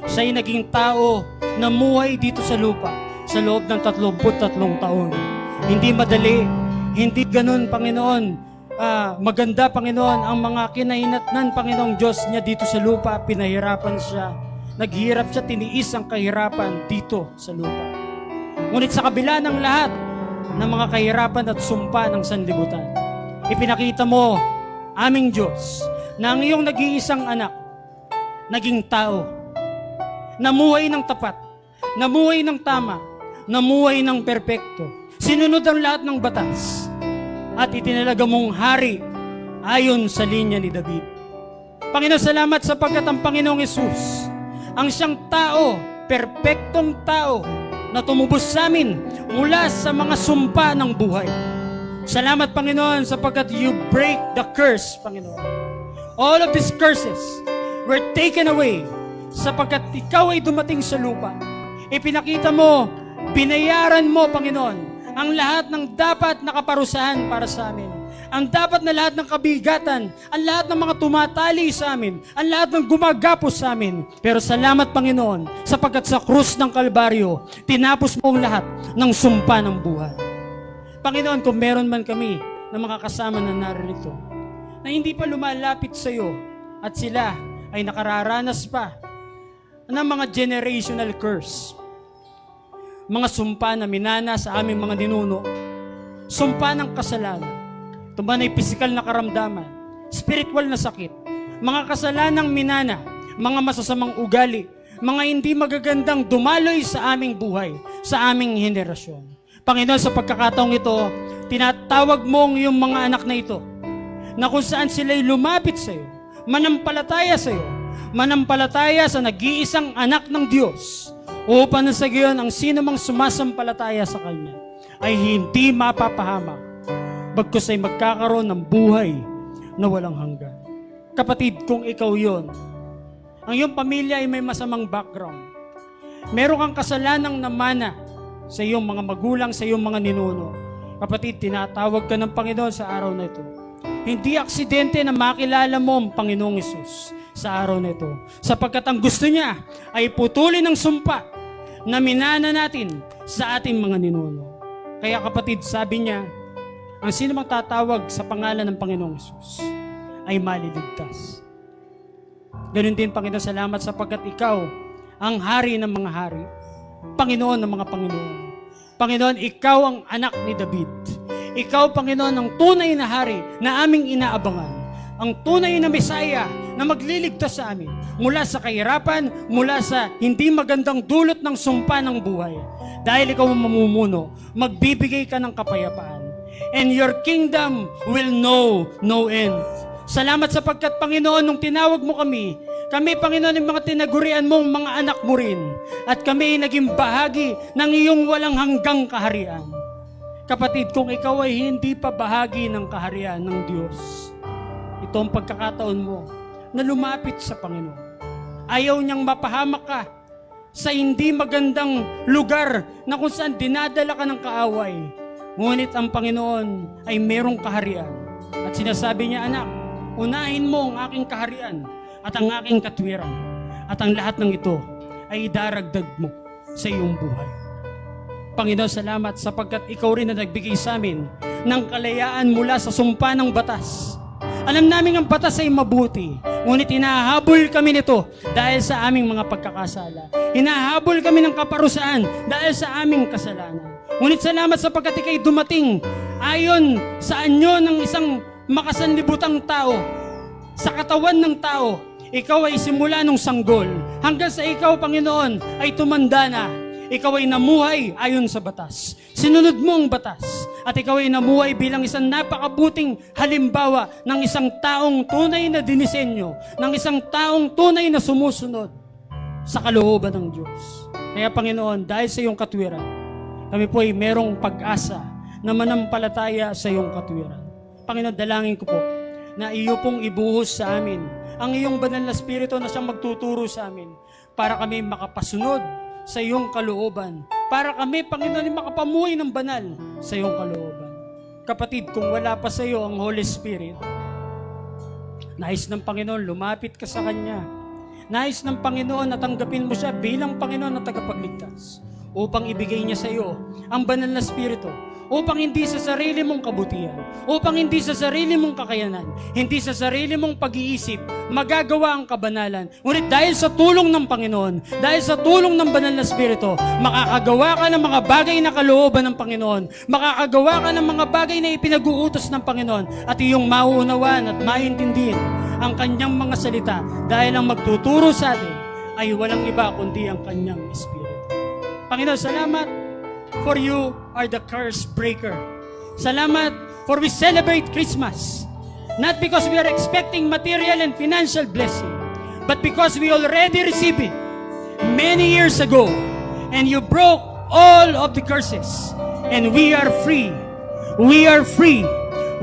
Siya'y naging tao na muhay dito sa lupa sa loob ng 33 taon. Hindi madali, hindi ganun, Panginoon. Maganda, Panginoon, ang mga kinahinatnan, Panginoong Diyos niya dito sa lupa. Pinahirapan siya. Naghirap siya, tiniis ang kahirapan dito sa lupa. Ngunit sa kabila ng lahat ng mga kahirapan at sumpa ng sanlibutan, ipinakita mo, aming Diyos, na ang iyong nag-iisang anak, naging tao, namuhay ng tapat, namuhay ng tama, namuhay ng perpekto, sinunod ang lahat ng batas, at itinalaga mong hari ayon sa linya ni David. Panginoon, salamat sapagkat ang Panginoong Yesus, ang siyang tao, perpektong tao, na tumubos sa amin mula sa mga sumpa ng buhay. Salamat, Panginoon, sapagkat you break the curse, Panginoon. All of these curses were taken away sapagkat ikaw ay dumating sa lupa. Ipinakita mo, binayaran mo, Panginoon, ang lahat ng dapat na kaparusahan para sa amin. Ang dapat na lahat ng kabigatan, ang lahat ng mga tumatali sa amin, ang lahat ng gumagapos sa amin. Pero salamat, Panginoon, sapagkat sa krus ng Kalbaryo, tinapos mo ang lahat ng sumpa ng buhay. Panginoon, kung meron man kami na mga kasama na naririto, na hindi pa lumalapit sa iyo at sila ay nakararanas pa ng mga generational curse, mga sumpa na minana sa aming mga ninuno, sumpa ng kasalanan, ito man ay pisikal na karamdaman, spiritual na sakit, mga kasalanang minana, mga masasamang ugali, mga hindi magagandang dumaloy sa aming buhay, sa aming henerasyon. Panginoon, sa pagkakataong ito, tinatawag mong yung mga anak na ito, na kung saan sila'y lumapit sa iyo, manampalataya sa iyo, manampalataya sa nag-iisang anak ng Diyos, upang sa gayon ang sino mang sumasampalataya sa Kanya ay hindi mapapahamak, bagkus ay magkakaroon ng buhay na walang hanggan. Kapatid, kung ikaw yon, ang iyong pamilya ay may masamang background, meron kang kasalanang namana sa iyong mga magulang, sa iyong mga ninuno, kapatid, tinatawag ka ng Panginoon sa araw na ito. Hindi aksidente na makilala mo ang Panginoong Hesus sa araw na ito, sapagkat ang gusto niya ay putulin ang sumpa na minana natin sa ating mga ninuno. Kaya kapatid, sabi niya, ang sino mang tatawag sa pangalan ng Panginoong Hesus ay maliligtas. Ganun din, Panginoon, salamat sapagkat ikaw ang hari ng mga hari, Panginoon ng mga Panginoon. Panginoon, ikaw ang anak ni David. Ikaw, Panginoon, ang tunay na hari na aming inaabangan. Ang tunay na Mesaya na magliligtas sa amin mula sa kahirapan, mula sa hindi magandang dulot ng sumpa ng buhay. Dahil ikaw ang mamumuno, magbibigay ka ng kapayapaan. And your kingdom will know no end. Salamat sapagkat, Panginoon, nung tinawag mo kami, Panginoon, yung mga tinagurian mong mga anak mo rin. At kami ay naging bahagi ng iyong walang hanggang kaharian. Kapatid, kung ikaw ay hindi pa bahagi ng kaharian ng Diyos, ito ang pagkakataon mo na lumapit sa Panginoon. Ayaw niyang mapahamak ka sa hindi magandang lugar na kung saan dinadala ka ng kaaway. Ngunit ang Panginoon ay merong kaharian. At sinasabi niya, anak, unahin mo ang aking kaharian at ang aking katwiran. At ang lahat ng ito ay idaragdag mo sa iyong buhay. Panginoon, salamat sapagkat ikaw rin na nagbigay sa amin ng kalayaan mula sa sumpa ng batas. Alam namin ang batas ay mabuti, ngunit hinahabol kami nito dahil sa aming mga pagkakasala. Hinahabol kami ng kaparusahan dahil sa aming kasalanan. Ngunit salamat sapagkat ikay dumating ayon sa anyo ng isang makasanlibutang tao, sa katawan ng tao. Ikaw ay simula nung sanggol, hanggang sa ikaw, Panginoon, ay tumanda na. Ikaw ay namuhay ayon sa batas. Sinunod mo ang batas. At ikaw ay namuhay bilang isang napakabuting halimbawa ng isang taong tunay na dinisenyo, ng isang taong tunay na sumusunod sa kalooban ng Diyos. Kaya, Panginoon, dahil sa iyong katwiran, kami po ay merong pag-asa na manampalataya sa iyong katwiran. Panginoon, dalangin ko po na iyo pong ibuhos sa amin ang iyong banal na Espiritu na siyang magtuturo sa amin para kami makapasunod sa iyong kalooban. Para kami, Panginoon, makapamuhay ng banal sa iyong kalooban. Kapatid, kung wala pa sa iyo ang Holy Spirit, nais ng Panginoon, lumapit ka sa Kanya. Nais ng Panginoon na tanggapin mo siya bilang Panginoon na tagapagligtas upang ibigay niya sa iyo ang banal na Espiritu, upang hindi sa sarili mong kabutihan, upang hindi sa sarili mong kakayanan, hindi sa sarili mong pag-iisip, magagawa ang kabanalan. Ngunit dahil sa tulong ng Panginoon, dahil sa tulong ng banal na Espiritu, makakagawa ka ng mga bagay na kalooban ng Panginoon, makakagawa ka ng mga bagay na ipinag-uutos ng Panginoon, at iyong mauunawaan at maintindihin ang Kanyang mga salita, dahil ang magtuturo sa atin ay walang iba kundi ang Kanyang Espiritu. Panginoon, salamat for you are the curse breaker. Salamat for we celebrate Christmas. Not because we are expecting material and financial blessing, but because we already received it many years ago, and you broke all of the curses, and we are free. We are free.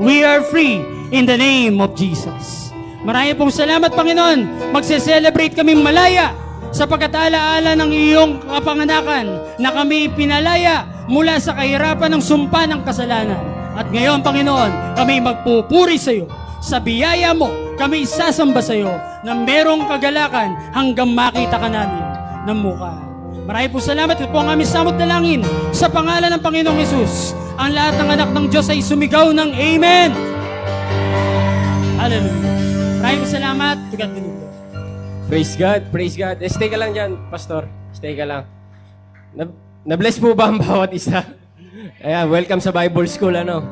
We are free in the name of Jesus. Marami pong salamat, Panginoon. Magse-celebrate kaming malaya sa pagkataalaala ng iyong kapanganakan na kami pinalaya mula sa kahirapan ng sumpa ng kasalanan. At ngayon, Panginoon, kami magpupuri sa iyo. Sa biyaya mo, kami sasamba sa iyo na merong kagalakan hanggang makita ka namin ng mukha. Marami po salamat. Ito po ang aming samot dalangin sa pangalan ng Panginoong Hesus. Ang lahat ng anak ng Diyos ay sumigaw ng Amen. Hallelujah. Maraming salamat. To God be the glory. Praise God, praise God. Stay ka lang dyan, Pastor. Stay ka lang. Na-bless po ba ang bawat isa? Ayan, welcome sa Bible School, ano?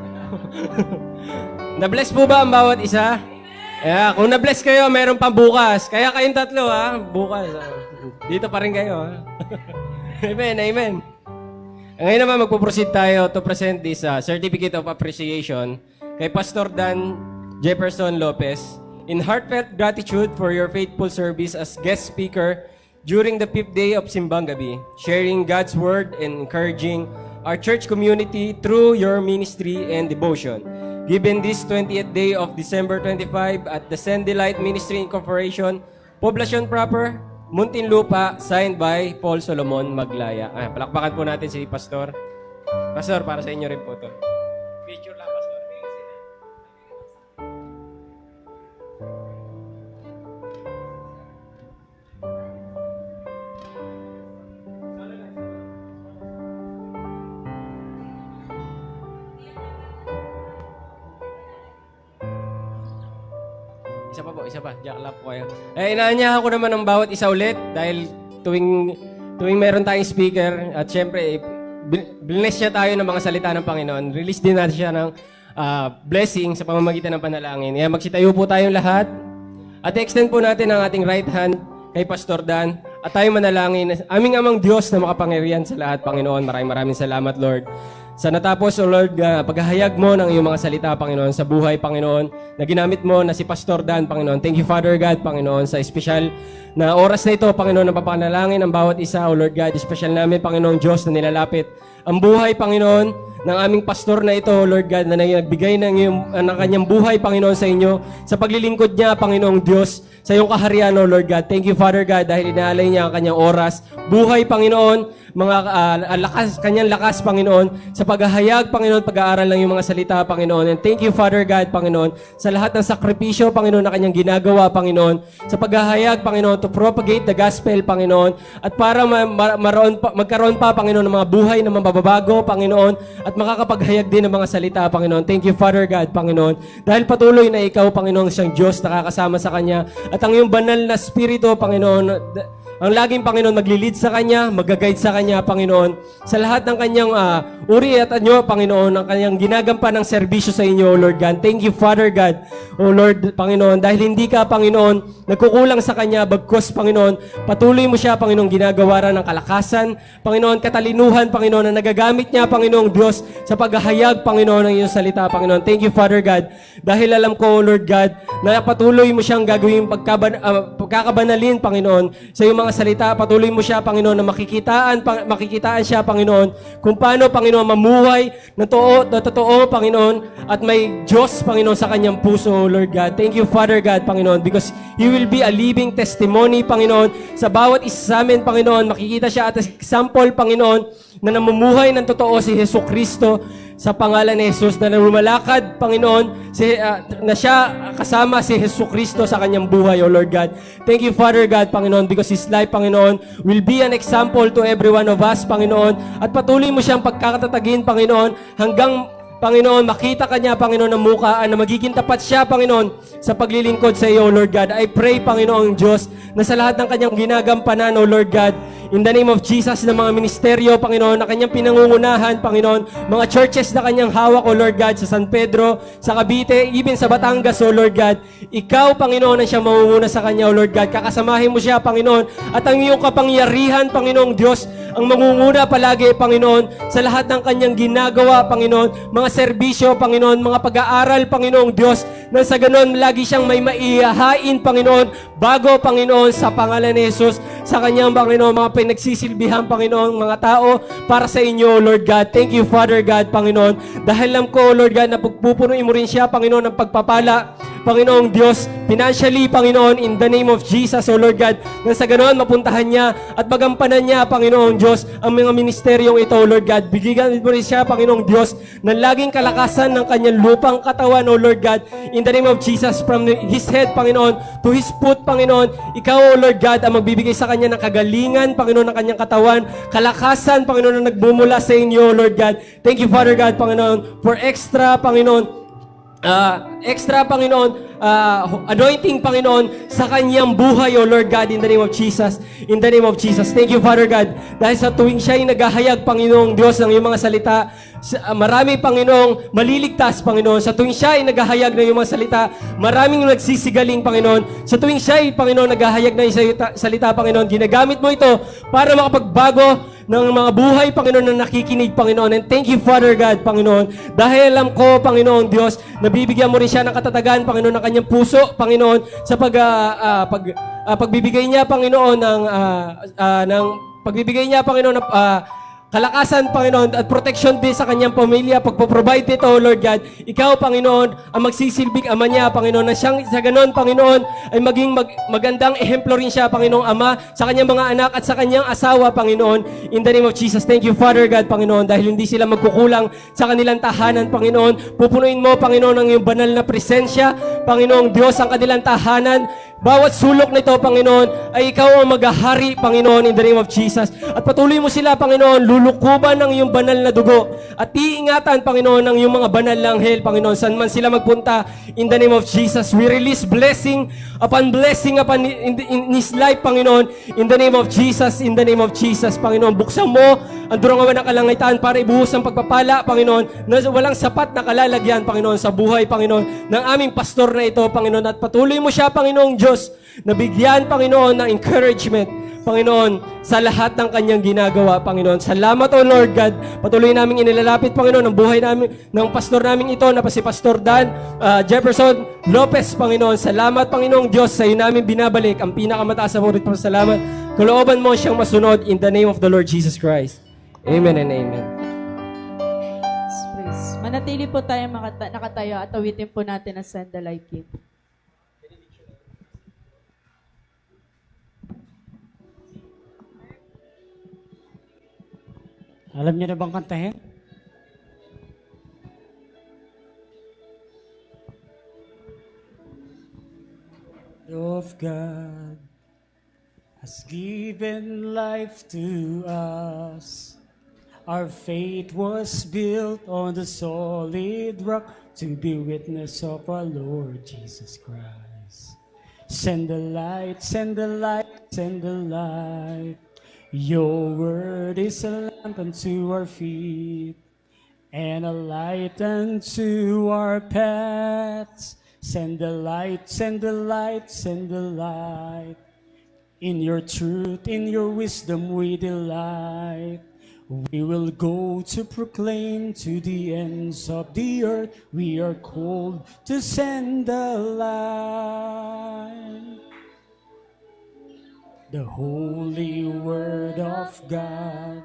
Na-bless po ba ang bawat isa? Ayan, kung na-bless kayo, meron pa bukas. Kaya kayong tatlo, ha? Bukas. Dito pa rin kayo, ha? Amen, amen. Ngayon naman, magpuproceed tayo to present this Certificate of Appreciation kay Pastor Dan Jefferson Lopez in heartfelt gratitude for your faithful service as guest speaker during the 5th day of Simbang Gabi, sharing God's Word and encouraging our church community through your ministry and devotion. Given this 20th day of December 25 at the Sandy Light Ministry Incorporation, Poblacion Proper, Muntinlupa, signed by Paul Solomon Maglaya. Palakpakan po natin si Pastor. Pastor, para sa inyo rin po ito. Picture lang, Pastor. Isa pa. Diyan clap po kayo. Inaanyahan ko naman ng bawat isa ulit dahil tuwing meron tayong speaker at syempre, bless siya tayo ng mga salita ng Panginoon. Release din natin siya ng blessing sa pamamagitan ng panalangin. Kaya magsitayo po tayong lahat at extend po natin ang ating right hand kay Pastor Dan at tayo manalangin. Aming amang Diyos na makapangyarihan sa lahat, Panginoon. Maraming salamat, Lord. Sa natapos, O Lord, paghahayag mo ng iyong mga salita, Panginoon, sa buhay, Panginoon, na ginamit mo na si Pastor Dan, Panginoon. Thank you, Father God, Panginoon, sa espesyal na oras na ito, Panginoon, na papanalangin ang bawat isa, O Lord God. Espesyal namin, Panginoon Diyos, na nilalapit ang buhay, Panginoon, ng aming pastor na ito, O Lord God, na nagbigay ng kanyang buhay, Panginoon, sa inyo, sa paglilingkod niya, Panginoong Diyos, sa iyong kaharian, O Lord God. Thank you, Father God, dahil inaalay niya ang kanyang oras, buhay, Panginoon, kanyang lakas, Panginoon, sa paghahayag, Panginoon, pag-aaral ng iyong mga salita, Panginoon. And thank you, Father God, Panginoon, sa lahat ng sakripisyo, Panginoon, na kanyang ginagawa, Panginoon, sa paghahayag, Panginoon, to propagate the gospel, Panginoon, at para magkaroon pa, Panginoon, ng mga buhay na mababago, Panginoon, at makakapaghayag din ng mga salita, Panginoon. Thank you, Father God, Panginoon, dahil patuloy na ikaw, Panginoon, siyang Diyos, nakakasama sa Kanya, at ang iyong banal na Espiritu, Panginoon, ang laging, Panginoon, maglilid sa Kanya, mag-guide sa Kanya, Panginoon, sa lahat ng Kanyang uri at anyo, Panginoon, ang Kanyang ginagampan ng serbisyo sa inyo, O Lord God. Thank you, Father God, O Lord, Panginoon, dahil hindi ka, Panginoon, nagkukulang sa Kanya, bagkus, Panginoon, patuloy mo siya, Panginoon, ginagawaran ng kalakasan, Panginoon, katalinuhan, Panginoon, na nagagamit niya, Panginoong Diyos, sa paghahayag, Panginoon, ng iyong salita, Panginoon. Thank you, Father God, dahil alam ko, O Lord God, na patuloy mo siyang gagawin pagkakabanalin, Panginoon, sa iyong mga salita, patuloy mo siya, Panginoon, na makikitaan siya, Panginoon, kung paano, Panginoon, mamuhay na totoo, Panginoon, at may Diyos, Panginoon, sa kanyang puso, Lord God. Thank you, Father God, Panginoon, because He will be a living testimony, Panginoon, sa bawat isa sa amin, Panginoon. Makikita siya at example, Panginoon, na namumuhay ng totoo si Hesus Kristo sa pangalan ni Jesus, na lumalakad, Panginoon, na siya kasama si Hesus Kristo sa kanyang buhay, O Lord God. Thank you, Father God, Panginoon, because His life, Panginoon, will be an example to every one of us, Panginoon, at patuloy mo siyang pagkakatatagin, Panginoon, hanggang, Panginoon, makita ka niya, Panginoon, ng mukhaan na magiging tapat siya, Panginoon, sa paglilingkod sa iyo, Lord God. I pray, Panginoong Diyos, na sa lahat ng kanyang ginagampanan, O Lord God, in the name of Jesus, ng mga ministeryo, Panginoon, na kanyang pinangungunahan, Panginoon, mga churches na kanyang hawak, O Lord God, sa San Pedro, sa Cavite, even sa Batangas, O Lord God, ikaw, Panginoon, ang siyang mamumuna sa kanya, O Lord God. Kakasamahin mo siya, Panginoon, at ang iyong kapangyarihan, Panginoong Diyos, ang mangunguna palagi, Panginoon, sa lahat ng kanyang ginagawa, Panginoon, mga serbisyo, Panginoon, mga pag-aaral, Panginoong Diyos, na sa ganon lagi siyang may maihahain, Panginoon, bago, Panginoon, sa pangalan ni Jesus, sa kanyang, Panginoon, mga pinagsisilbihan, Panginoon, mga tao, para sa inyo, Lord God. Thank you, Father God, Panginoon, dahil alam ko, Lord God, na pagpupunuin mo rin siya, Panginoon, ng pagpapala, Panginoong Diyos, financially, Panginoon, in the name of Jesus, O Lord God, na sa ganoon mapuntahan niya at magampanan niya, Panginoong Diyos, ang mga ministeryong ito, Lord God. Bigyan mo rin siya, Panginoong Diyos, ng laging kalakasan ng kanyang lupang katawan, O Lord God, in the name of Jesus, from his head, Panginoon, to his foot, Panginoon, ikaw, O Lord God, ang magbibigay sa kanya ng kagalingan, Panginoon, ng kanyang katawan, kalakasan, Panginoon, na nagbumula sa inyo, Lord God. Thank you, Father God, Panginoon, for extra, Panginoon, Panginoon, anointing, Panginoon, sa kanyang buhay, O Lord God, in the name of Jesus. In the name of Jesus. Thank you, Father God. Dahil sa tuwing siya ay naghahayag, Panginoong Diyos, ng iyong mga salita, marami, Panginoong, maliligtas, Panginoon. Sa tuwing siya ay naghahayag ng iyong mga salita, maraming nagsisigaling, Panginoon. Sa tuwing siya ay, Panginoon, naghahayag ng iyong salita, Panginoon, ginagamit mo ito para makapagbago ng mga buhay, Panginoon, na nakikinig, Panginoon. And thank you, Father God, Panginoon. Dahil alam ko, Panginoon Diyos, nabibigyan mo rin siya ng katatagan, Panginoon, ng kanyang puso, Panginoon, sa pagbibigay niya, Panginoon, ng pagbibigay niya, Panginoon, ng kalakasan, Panginoon, at protection din sa kanyang pamilya, pagpo-provide nito, Lord God. Ikaw, Panginoon, ang magsisilbing ama niya, Panginoon, na siyang sa ganon, Panginoon, ay maging magandang ehemplo rin siya, Panginoong Ama, sa kanyang mga anak at sa kanyang asawa, Panginoon, in the name of Jesus. Thank you, Father God, Panginoon, dahil hindi sila magkukulang sa kanilang tahanan, Panginoon. Pupunuin mo, Panginoon, ang iyong banal na presensya, Panginoong Diyos, ang kanilang tahanan. Bawat sulok nito, Panginoon, ay ikaw ang maghahari, Panginoon, in the name of Jesus. At patuloy mo sila, Panginoon, lulukuban ng iyong banal na dugo. At iingatan, Panginoon, ng iyong mga banal na anghel, Panginoon, saan man sila magpunta, in the name of Jesus. We release blessing upon in his life, Panginoon, in the name of Jesus, in the name of Jesus, Panginoon. Buksan mo ang durangawan ng kalangitan para ibuhos ang pagpapala, Panginoon, na walang sapat na kalalagyan, Panginoon, sa buhay, Panginoon, ng aming pastor na ito, Panginoon. At patuloy mo siya, Panginoong Diyos, na bigyan, Panginoon, ng encouragement, Panginoon, sa lahat ng kanyang ginagawa, Panginoon. Salamat, O Lord God. Patuloy namin inilalapit, Panginoon, ang buhay namin, ng pastor namin ito, na si Pastor Dan Jefferson Lopez, Panginoon. Salamat, Panginoong Diyos, sa iyo namin binabalik ang pinakamataas na purit pasalamat. Kalooban mo siyang masunod in the name of the Lord Jesus Christ. Amen and amen. Praise. Manatili po tayo nakatayo at awitin po natin ang Send the Light Kid. Alam niyo na bang kantahin? Of God has given life to us. Our faith was built on the solid rock to be witness of our Lord Jesus Christ. Send the light, send the light, send the light. Your word is a lamp unto our feet and a light unto our paths. Send the light, send the light, send the light. In your truth, in your wisdom we delight. We will go to proclaim to the ends of the earth. We are called to send the light. The holy word of God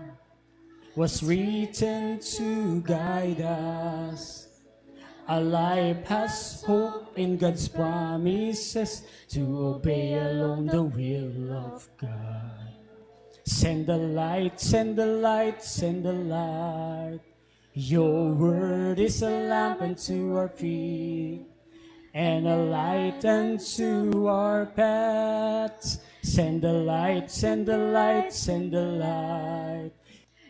was written to guide us. Our life has hope in God's promises to obey alone the will of God. Send the light, send the light, send the light. Your word is a lamp unto our feet and a light unto our paths. Send the light, send the light, send the light.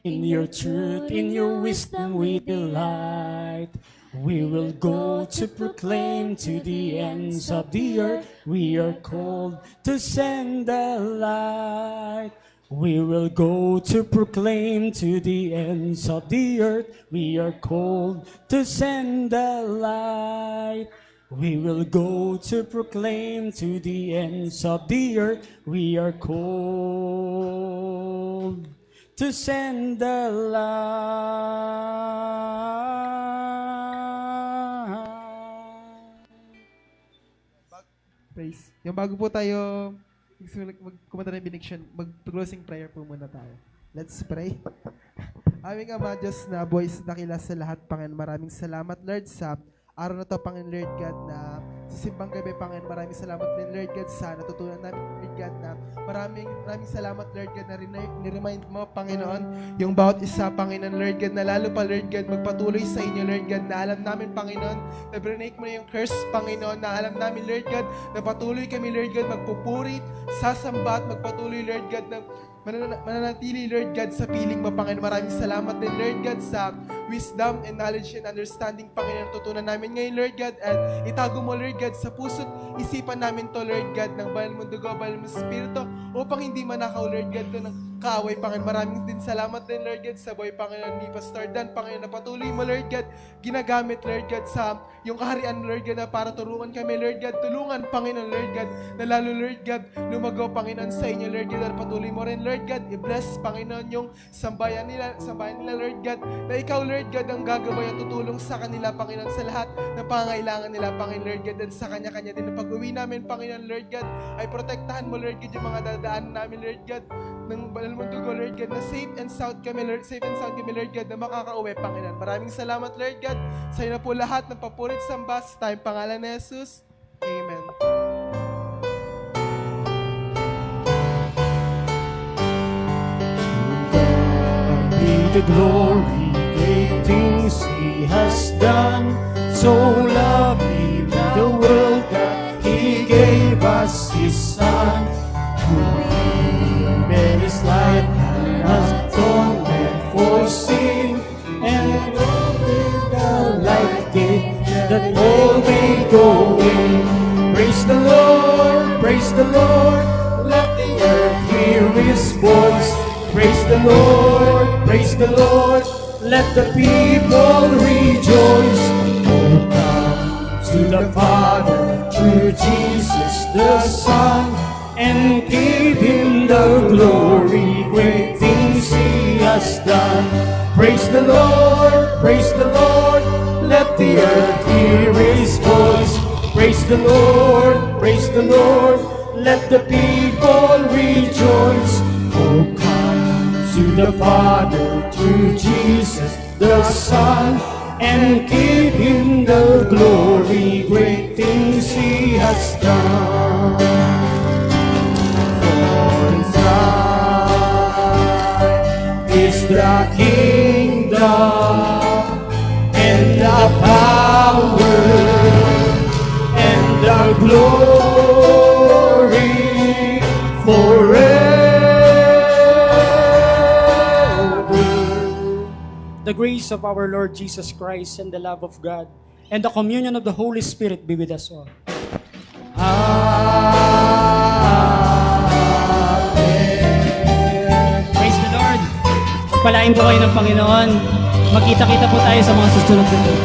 In your truth, in your wisdom we delight. We will go to proclaim to the ends of the earth. We are called to send the light. We will go to proclaim to the ends of the earth. We are called to send the light. We will go to proclaim to the ends of the earth. We are called to send the light. Praise. Yung bago po tayo kumanta ng benediction, mag-closing prayer po muna tayo. Let's pray. Aming Ama, Diyos na boys, dakila sa lahat, Panginoon. Maraming salamat, Lord, sa araw na to, Panginoon Lord God, na sa simbang gabi, Panginoon. Maraming salamat din, Lord God, sa natutunan namin, Lord God, na maraming salamat, Lord God, na niremind mo, Panginoon, yung bawat isa, Panginoon, Lord God, na lalo pa, Lord God, magpatuloy sa inyo, Lord God, na alam namin, Panginoon, na brinake mo na yung curse, Panginoon, na alam namin, Lord God, na patuloy kami, Lord God, magpupurit, sasamba at magpatuloy, Lord God, na mananatili, Lord God, sa piling mo, Panginoon. Maraming salamat din, Lord God, sa wisdom and knowledge and understanding, Panginoon, tutunan namin ngayon, Lord God, at itago mo, Lord God, sa puso't isipan namin to, Lord God, ng banal mong dugo, banal mong spirito, upang hindi manakaw, Lord God, to ng kaaway, Panginoon. Maraming din salamat din, Lord God, sa buhay, Panginoon, ni Pastor Dan, Panginoon, na patuloy mo, Lord God, ginagamit, Lord God, sa yung kaharian, Lord God, na para turuan kami, Lord God, tulungan, Panginoon, Lord God, na lalo, Lord God, lumago, Panginoon, sa inyo, Lord God, at patuloy mo rin, Lord God, i-bless, Panginoon, yung sambayan nila, Lord God, na ikaw, Lord God, ang gagawin at tutulong sa kanila, Panginoon, sa lahat ng pangangailangan nila, Panginoon, Lord God, at sa kanya-kanya din na pag-uwi namin, Panginoon, Lord God, ay protektahan mo, Lord God, yung mga dadaan namin, Lord God, ng banal mong dugo, Lord God, na safe and sound kami, Lord God, na makakauwi, Panginoon. Maraming salamat, Lord God, sa iyo na po lahat ng papurit samba sa tayong pangalan ni Jesus. Amen. The glory, great things He has done. So lovely the world that He gave us His Son, who made His life as atonement for sin, and with the light gate that all may go in. Praise the Lord, let the earth hear His voice. Praise the Lord, let the people rejoice. Oh, come to the Father through Jesus the Son, and give Him the glory, great things He has done. Praise the Lord, let the earth hear His voice. Praise the Lord, let the people rejoice. Oh, come to the Father through Jesus the Son, and give Him the glory, great things He has done. For thine is the kingdom and the power and the glory forever. The grace of our Lord Jesus Christ and the love of God and the communion of the Holy Spirit be with us all. Amen. Praise the Lord. Palain po kayo ng Panginoon. Magkita-kita po tayo sa mga susunod na ito.